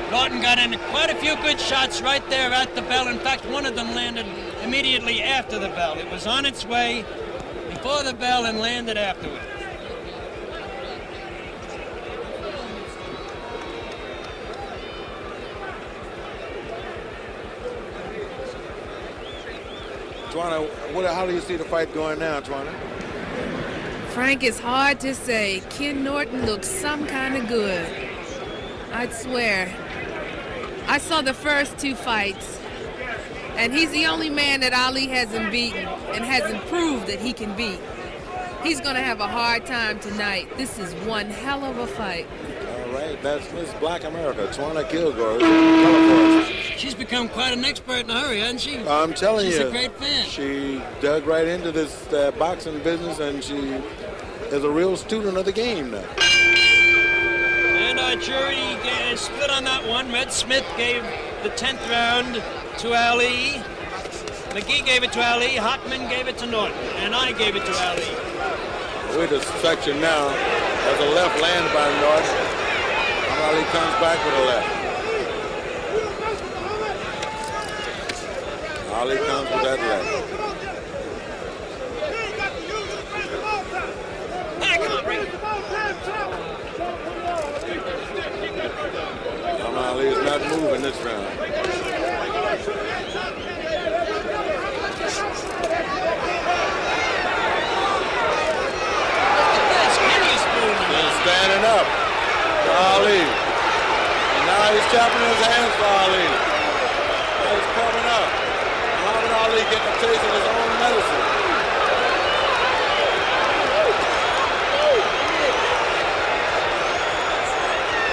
Norton got in quite a few good shots right there at the bell. In fact, one of them landed immediately after the bell. It was on its way before the bell and landed afterward. Twana, how do you see the fight going now, Twana? Frank, it's hard to say. Ken Norton looks some kind of good. I'd swear. I saw the first two fights, and he's the only man that Ali hasn't beaten and hasn't proved that he can beat. He's going to have a hard time tonight. This is one hell of a fight. All right, that's Miss Black America, Twana Kilgore. She's become quite an expert in a hurry, hasn't she? I'm telling you. She's a great fan. She dug right into this boxing business, and she is a real student of the game now. And our jury split on that one. Red Smith gave the 10th round to Ali. McGee gave it to Ali. Hockman gave it to Norton. And I gave it to Ali. We're the section now. There's a left land by Norton. Ali comes back with a left. Ali comes with that left. Ali is not moving this round. Standing up for Ali. And now he's chopping his hands for Ali. He's coming up. Muhammad Ali getting a taste of his own medicine.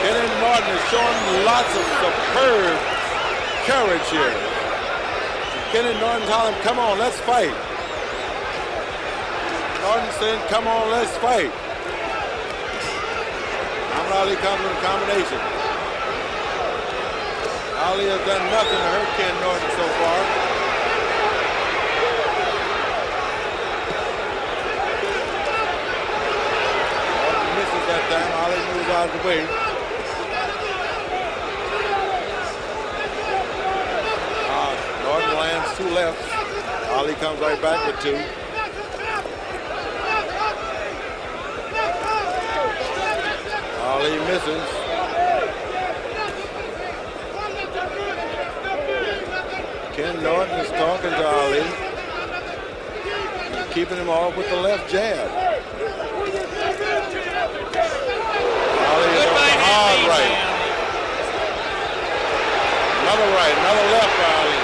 Kenny Norton is showing lots of superb courage here. Kenny Norton's hollering, come on, let's fight. Norton saying, come on, let's fight. Muhammad Ali comes with a combination. Ali has done nothing to hurt Ken Norton so far. Norton misses that time. Ali moves out of the way. Norton lands two lefts. Ali comes right back with two. Ali misses. talking to Ali. He's keeping him off with the left jab. Ali is on the hard right. Another right, another left for Ali.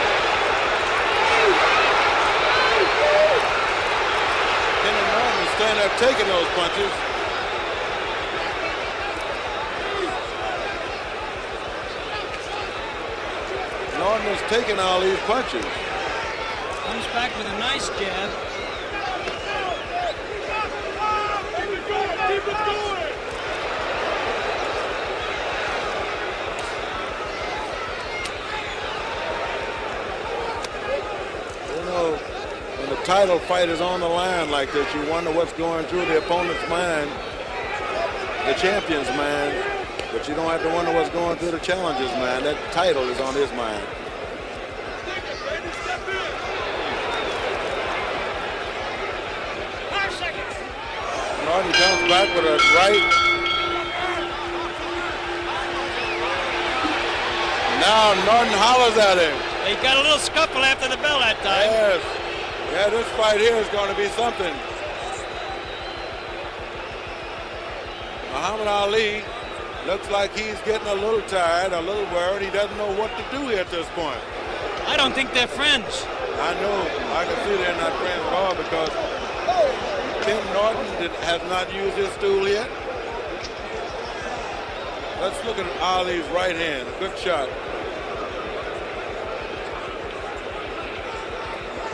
Kenny Norton is standing there taking those punches. Norton is taking all these punches. Comes back with a nice jab. Keep it going. You know, when the title fight is on the line like this, you wonder what's going through the opponent's mind, the champion's mind. But you don't have to wonder what's going through the challenger's mind. That title is on his mind. Norton comes back with a right. Now Norton hollers at him. They got a little scuffle after the bell that time. Yes. Yeah, this fight here is going to be something. Muhammad Ali looks like he's getting a little tired, a little worried. He doesn't know what to do here at this point. I don't think they're friends. I know. I can see they're not friends at all because Ken Norton has not used his stool yet. Let's look at Ali's right hand. A good shot.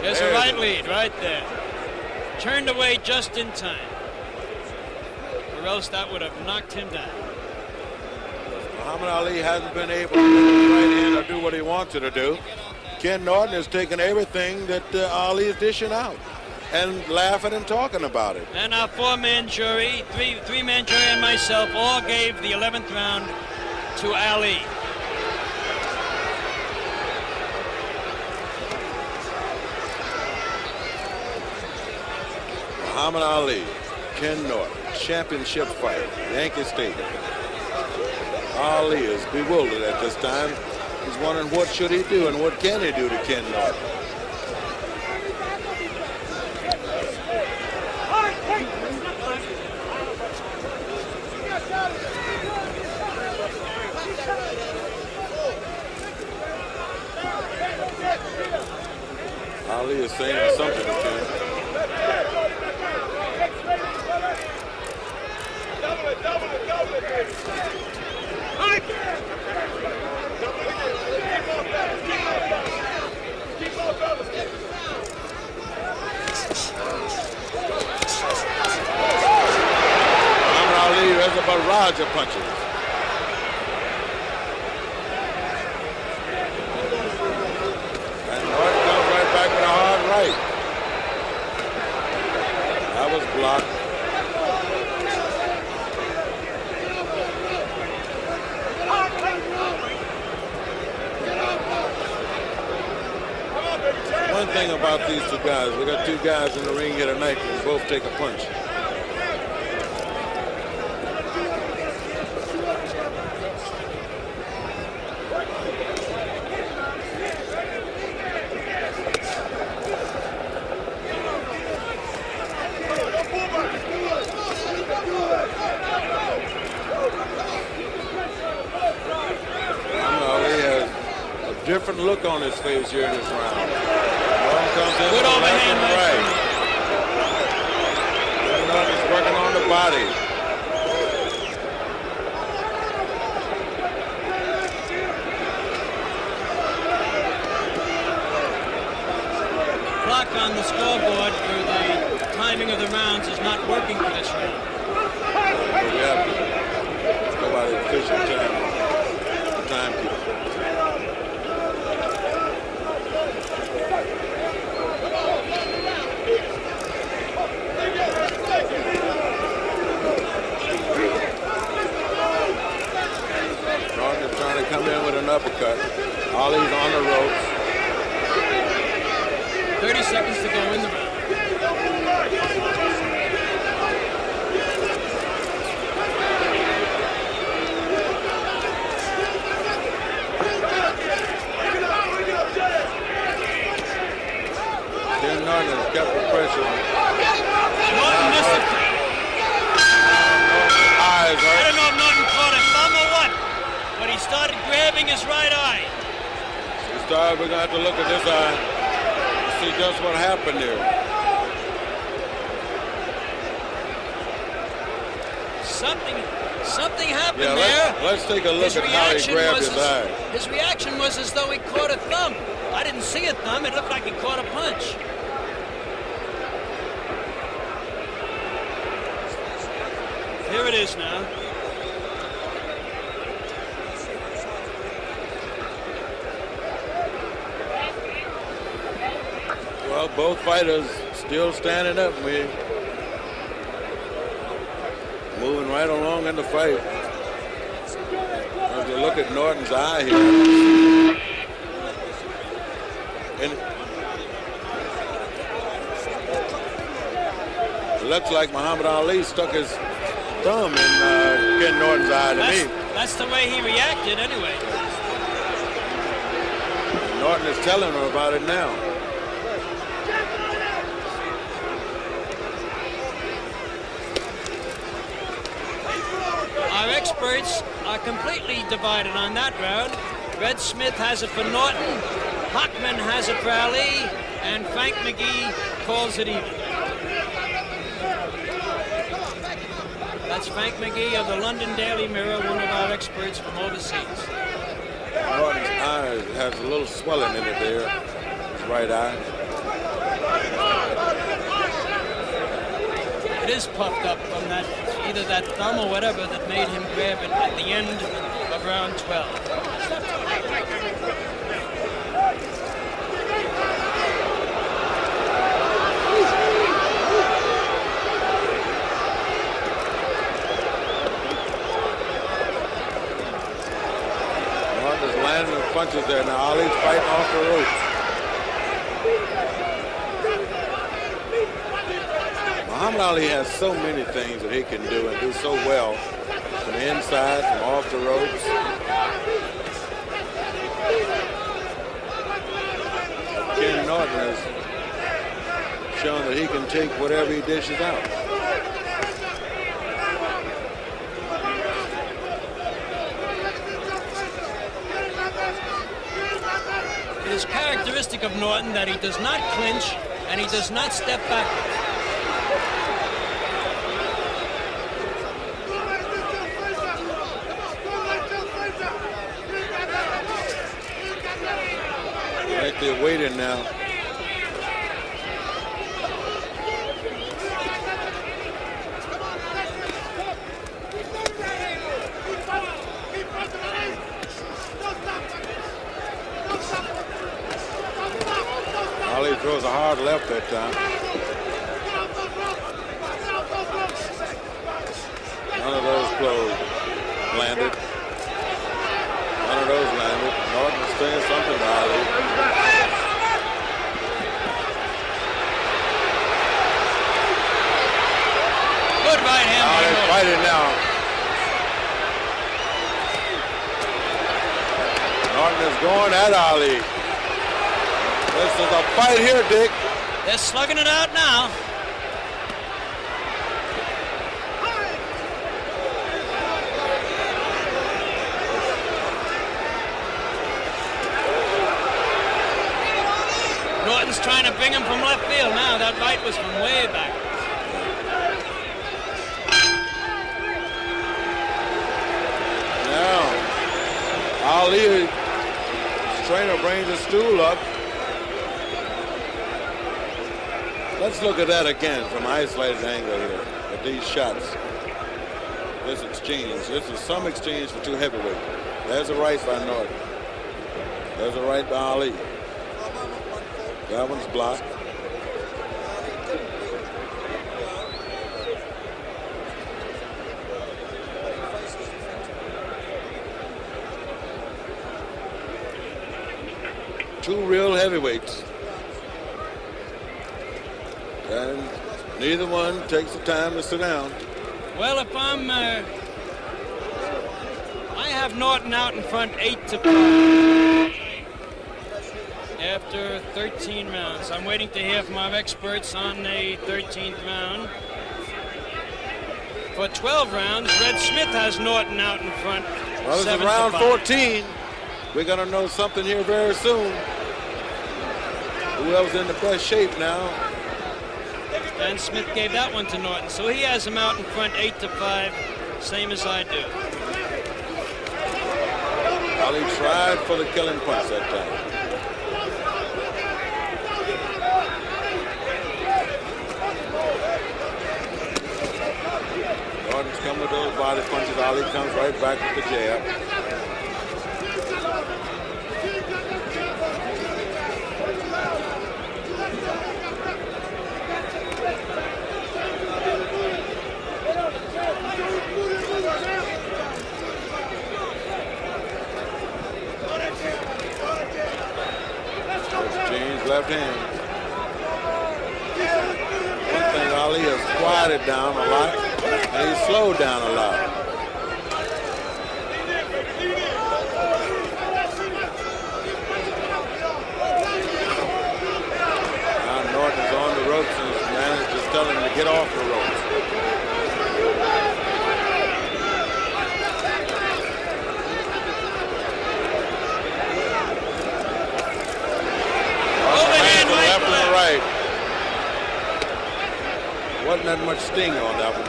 There's a right lead right there. Turned away just in time. Or else that would have knocked him down. Muhammad Ali hasn't been able to use his right hand or do what he wanted to do. Ken Norton has taken everything that Ali is dishing out and laughing and talking about it. And our four-man jury, three-man jury and myself all gave the 11th round to Ali. Muhammad Ali, Ken Norton, championship fight, Yankee Stadium. Ali is bewildered at this time. He's wondering what should he do and what can he do to Ken Norton. Ali is saying something to Ken. Ali has a barrage of punches. And Norton comes right back with a hard right. That was blocked. One thing about these two guys, we got two guys in the ring here tonight who both take a punch. Different look on his face here in this round. Good overhand right. He's working on the body. Clock on the scoreboard for the timing of the rounds is not working for this round. We have to go by the official timekeeper. Come in with an uppercut. Ali's on the ropes. 30 seconds to go in the round. kept the pressure. Norton missed it. Eyes I hurt. don't know if Norton caught a thumb or what, but he started grabbing his right eye. We're going to have to look at this eye to see just what happened there. Something happened Yeah, there. let's take a look at how he grabbed his eye. His reaction was as though he caught a thumb. I didn't see a thumb. It looked like he caught a punch. Here it is now. Well, both fighters still standing up, man. Moving right along in the fight. As you look at Norton's eye here. And it looks like Muhammad Ali stuck his thumb in Ken Norton's eye to me. That's the way he reacted anyway. Norton is telling her about it now. Our experts are completely divided on that round. Red Smith has it for Norton, Hockman has it for Ali, and Frank McGee calls it even. That's Frank McGee of the London Daily Mirror, one of our experts from overseas. Norton's eye has a little swelling in it there, his right eye. It is puffed up from that, either that thumb or whatever that made him grab it at the end of round 12. Norton is landing the punches there. Now Ali's fighting off the ropes. Muhammad Ali has so many things that he can do and do so well from the inside, from off the ropes. Ken Norton has shown that he can take whatever he dishes out. It is characteristic of Norton that he does not clinch and he does not step backwards. Right there waiting now. Ali throws a hard left that time. None of those closed. Landed. None of those landed. Norton is saying something to Ali. Good right hand. Now they're fighting now. Norton is going at Ali. This is a fight here, Dick. They're slugging it out now. Norton's trying to bring him from left field now. That right was from way back. Now, Ali, his trainer brings the stool up. Let's look at that again from an isolated angle here at these shots. This exchange. This is some exchange for two heavyweights. There's a right by Norton. There's a right by Ali. That one's blocked. Two real heavyweights. And neither one takes the time to sit down. Well, if I have Norton out in front 8-5. after 13 rounds. I'm waiting to hear from our experts on the 13th round. For 12 rounds, Red Smith has Norton out in front. Well, this is round 14. We're going to know something here very soon. Whoever's in the best shape now. And Smith gave that one to Norton, so he has him out in front 8-5, same as I do. Ali tried for the killing punch that time. Norton's coming with those body punches. Ali comes right back with the jab. Left hand. One thing, Ali has quieted down a lot, and he's slowed down a lot. Now Norton's on the ropes, and his manager's telling him to get off the ropes. Right. Wasn't that much sting on that one.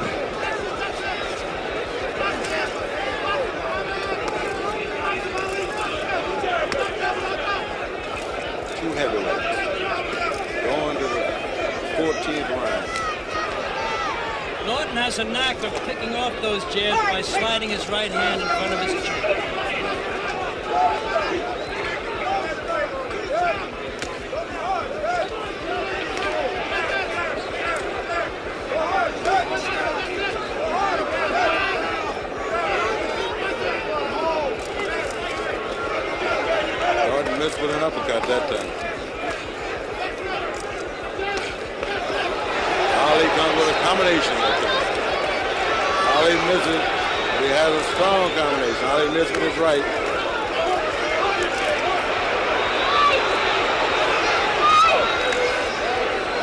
Two heavyweights going to the 14th round. Norton has a knack of picking off those jabs by sliding his right hand in front of his chin. Missed with an uppercut that time. Ali comes with a combination that time. Ali misses, but he has a strong combination. Ali missed with his right.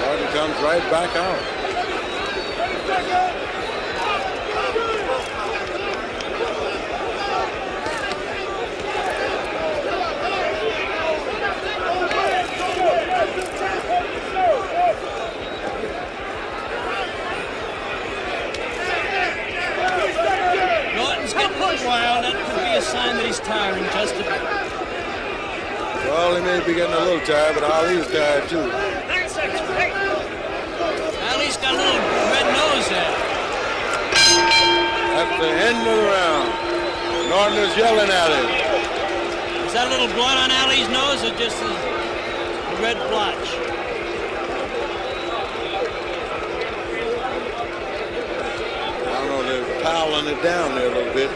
Norton comes right back out. Well, that could be a sign that he's tiring just a bit. Well, he may be getting a little tired, but Ali's tired too. Ali's got a little red nose there. That's the end of the round. Norton is yelling at him. Is that a little blood on Ali's nose or just a red blotch? I don't know, they're piling it down there a little bit.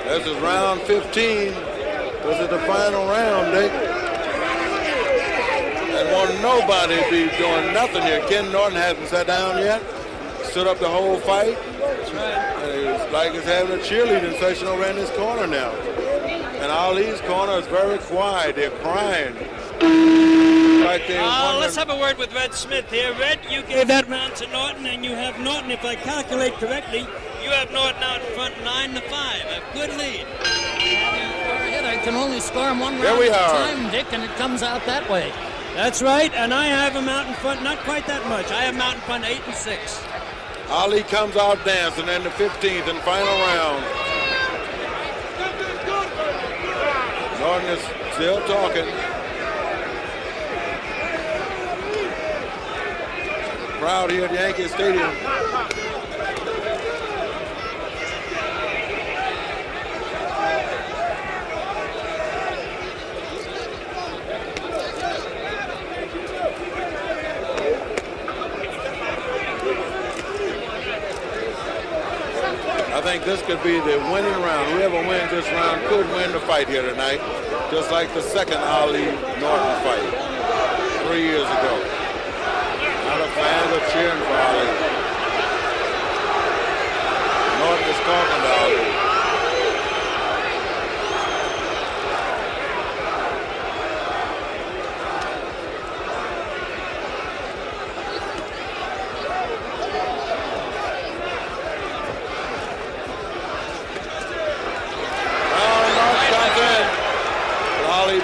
This is round 15. This is the final round, Dick. And won't nobody be doing nothing here. Ken Norton hasn't sat down yet. Stood up the whole fight. That's right. And it's like he's having a cheerleading session over in his corner now. And Ali's corner is very quiet. They're crying. Like let's have a word with Red Smith here. Red, you gave that round to Norton, and you have Norton, if I calculate correctly, you have Norton out in front 9-5. A good lead. I can only score him one round at a time, Dick, and it comes out that way. That's right, and I have him out in front, not quite that much. I have him out in front 8-6. Ali comes out dancing in the 15th and final round. Norton is still talking. Crowd here at Yankee Stadium. I think this could be the winning round. Whoever wins this round could win the fight here tonight, just like the second Ali Norton fight 3 years ago. fans are cheering for Ali. Norton is talking to Ali.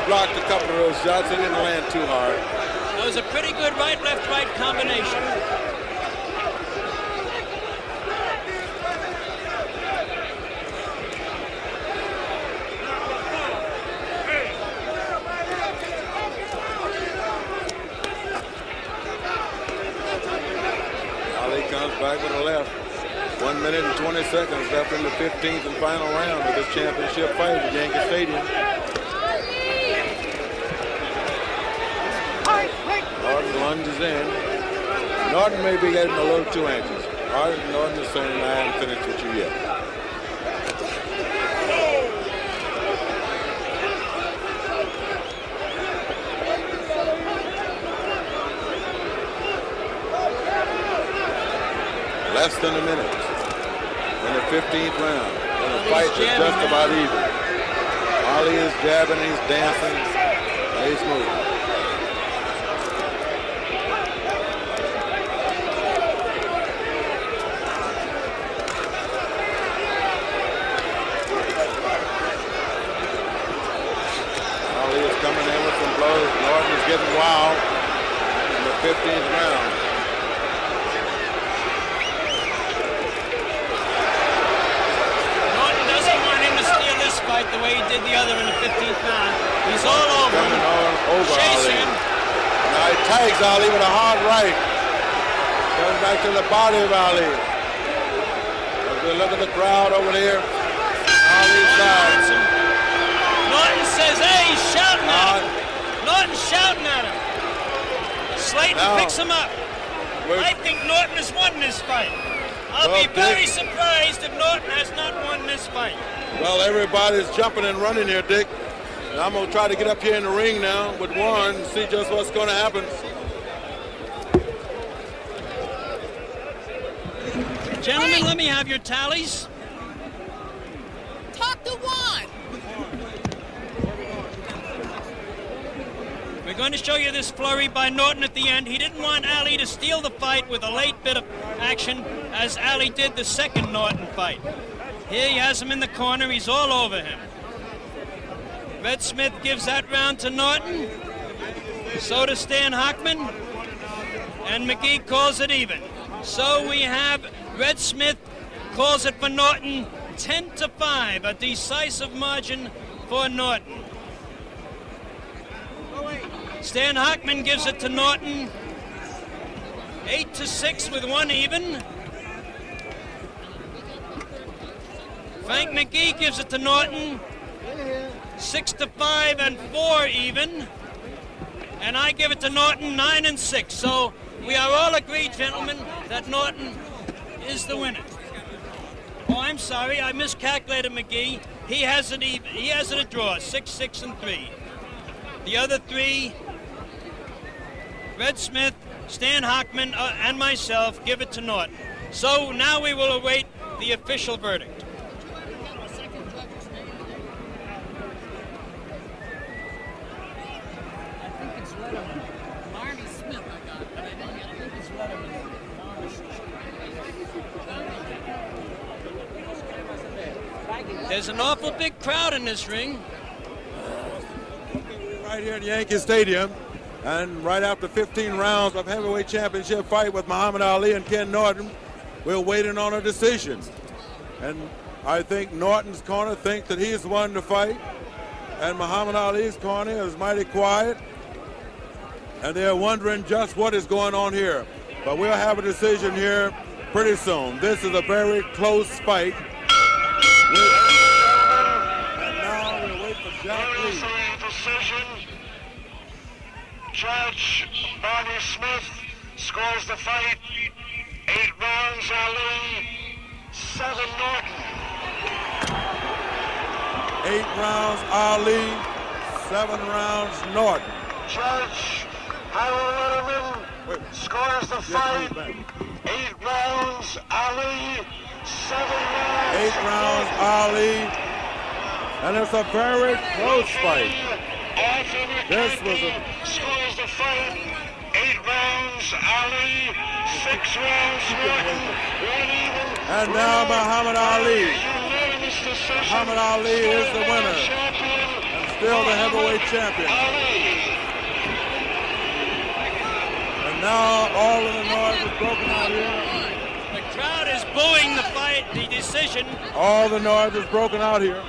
Blocked a couple of those shots. They didn't land too hard. That was a pretty good right-left-right combination. Ali comes back with a left. 1 minute and 20 seconds left in the 15th and final round of this championship fight at Yankee Stadium. Norton lunges in. Norton may be getting a little too anxious. Norton is saying, I haven't finished with you yet. Less than a minute in the 15th round. And the fight is just about even. Ali is jabbing, he's dancing, he's moving. Coming in with some blows. Norton is getting wild in the 15th round. Norton doesn't want him to steal this fight the way he did the other in the 15th round. He's all over him. Chasing him. Now he tags Ali with a hard right. Goes back to the body of Ali. As we look at the crowd over there, Ali's side. Norton says, hey, he's shouting at him. Norton's shouting at him. Slayton picks him up. I think Norton has won this fight. I'll be very surprised if Norton has not won this fight. Well, everybody's jumping and running here, Dick. And I'm going to try to get up here in the ring now with Warren and see just what's going to happen. Gentlemen, let me have your tallies. Talk to Juan. We're going to show you this flurry by Norton at the end. He didn't want Ali to steal the fight with a late bit of action, as Ali did the second Norton fight. Here he has him in the corner. He's all over him. Red Smith gives that round to Norton. So does Stan Hockman. And McGee calls it even. So we have Red Smith calls it for Norton 10-5, a decisive margin for Norton. Stan Hockman gives it to Norton 8-6 with one even. Frank McGee gives it to Norton 6-5 and 4 even. And I give it to Norton 9-6. So we are all agreed, gentlemen, that Norton is the winner. Oh, I'm sorry, I miscalculated McGee. He has it even. He has it a draw, 6-6 and 3. The other three, Red Smith, Stan Hockman, and myself, give it to Norton. So now we will await the official verdict. I think it's Letterman. Marty Smith, I got, but I think it's Letterman. There's an awful big crowd in this ring. Right here at Yankee Stadium, and right after 15 rounds of heavyweight championship fight with Muhammad Ali and Ken Norton, we're waiting on a decision. And I think Norton's corner thinks that he's won the fight, and Muhammad Ali's corner is mighty quiet, and they're wondering just what is going on here. But we'll have a decision here pretty soon. This is a very close fight. And now we'll wait for Jack Lee. Decision. Judge Barney Smith scores the fight. 8 rounds Ali, 7 Norton. 8 rounds Ali, 7 rounds Norton. Judge Harold Letterman scores the fight. 8 rounds, Ali. 7 rounds. 8 rounds, Ali. And it's a very close fight. This was a... Scores the fight. 8 rounds, Ali. 6 rounds, Norton. 1 even. And now Muhammad Ali. Muhammad Ali is the winner. And still the heavyweight champion. And now all of the noise is broken out here. The crowd is booing the fight, the decision. All the noise is broken out here.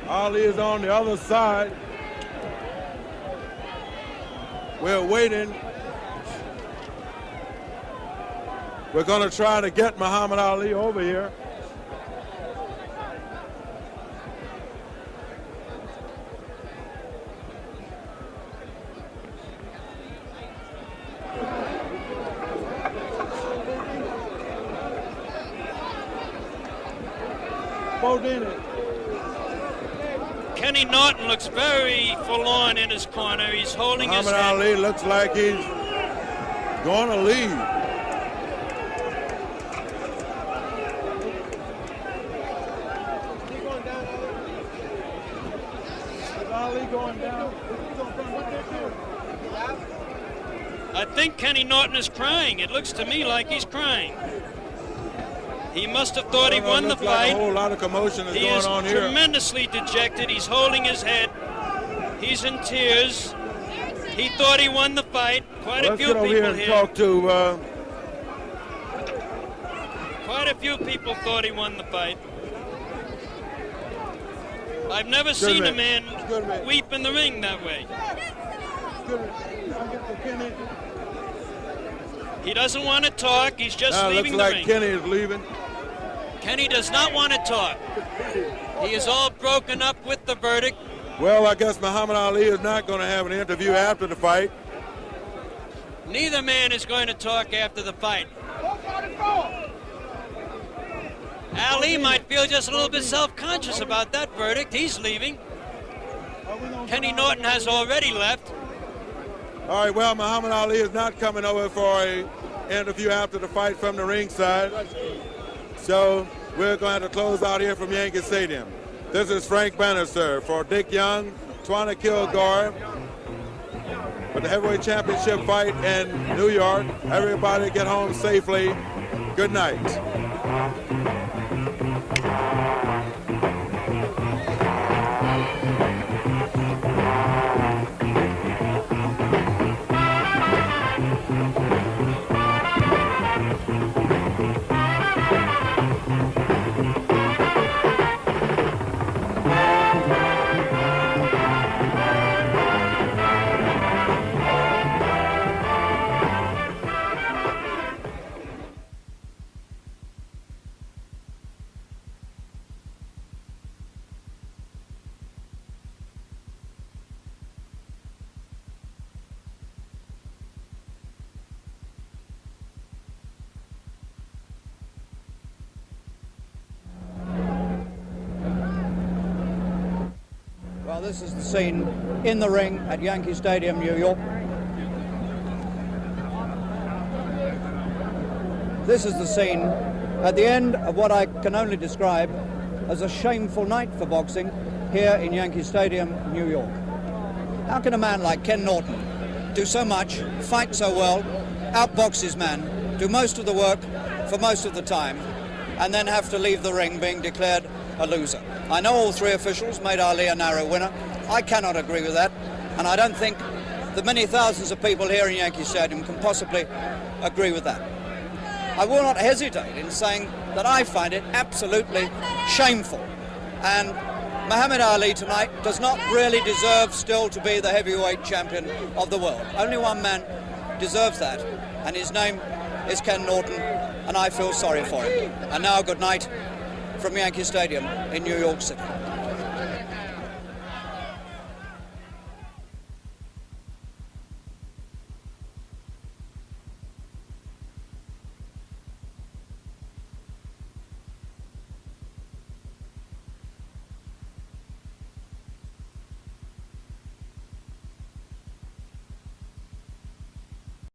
Ali is on the other side. We're waiting. We're going to try to get Muhammad Ali over here. Kenny Norton looks very forlorn in his corner. He's holding his head. Muhammad Ali looks like he's going to leave. I think Kenny Norton is crying. It looks to me like he's crying. He must have thought he won the fight. Like a whole lot of commotion is going on here. He is tremendously dejected. He's holding his head. He's in tears. He thought he won the fight. Quite a few people here. Let's get over here and talk to... Quite a few people thought he won the fight. I've never seen a man weep in the ring that way. He doesn't want to talk. He's just leaving the ring. Looks like Kenny is leaving. Kenny does not want to talk. He is all broken up with the verdict. Well, I guess Muhammad Ali is not going to have an interview after the fight. Neither man is going to talk after the fight. Ali might feel just a little bit self-conscious about that verdict. He's leaving. Kenny Norton has already left. All right, well, Muhammad Ali is not coming over for an interview after the fight from the ringside. So we're going to have to close out here from Yankee Stadium. This is Frank Bannister for Dick Young, Twana Kilgore, for the heavyweight championship fight in New York. Everybody get home safely. Good night. Well, this is the scene in the ring at Yankee Stadium, New York. This is the scene at the end of what I can only describe as a shameful night for boxing here in Yankee Stadium, New York. How can a man like Ken Norton do so much, fight so well, outbox his man, do most of the work for most of the time, and then have to leave the ring being declared a loser? I know all three officials made Ali a narrow winner. I cannot agree with that, and I don't think the many thousands of people here in Yankee Stadium can possibly agree with that. I will not hesitate in saying that I find it absolutely shameful, and Muhammad Ali tonight does not really deserve still to be the heavyweight champion of the world. Only one man deserves that, and his name is Ken Norton, and I feel sorry for him. And now good night from Yankee Stadium in New York City.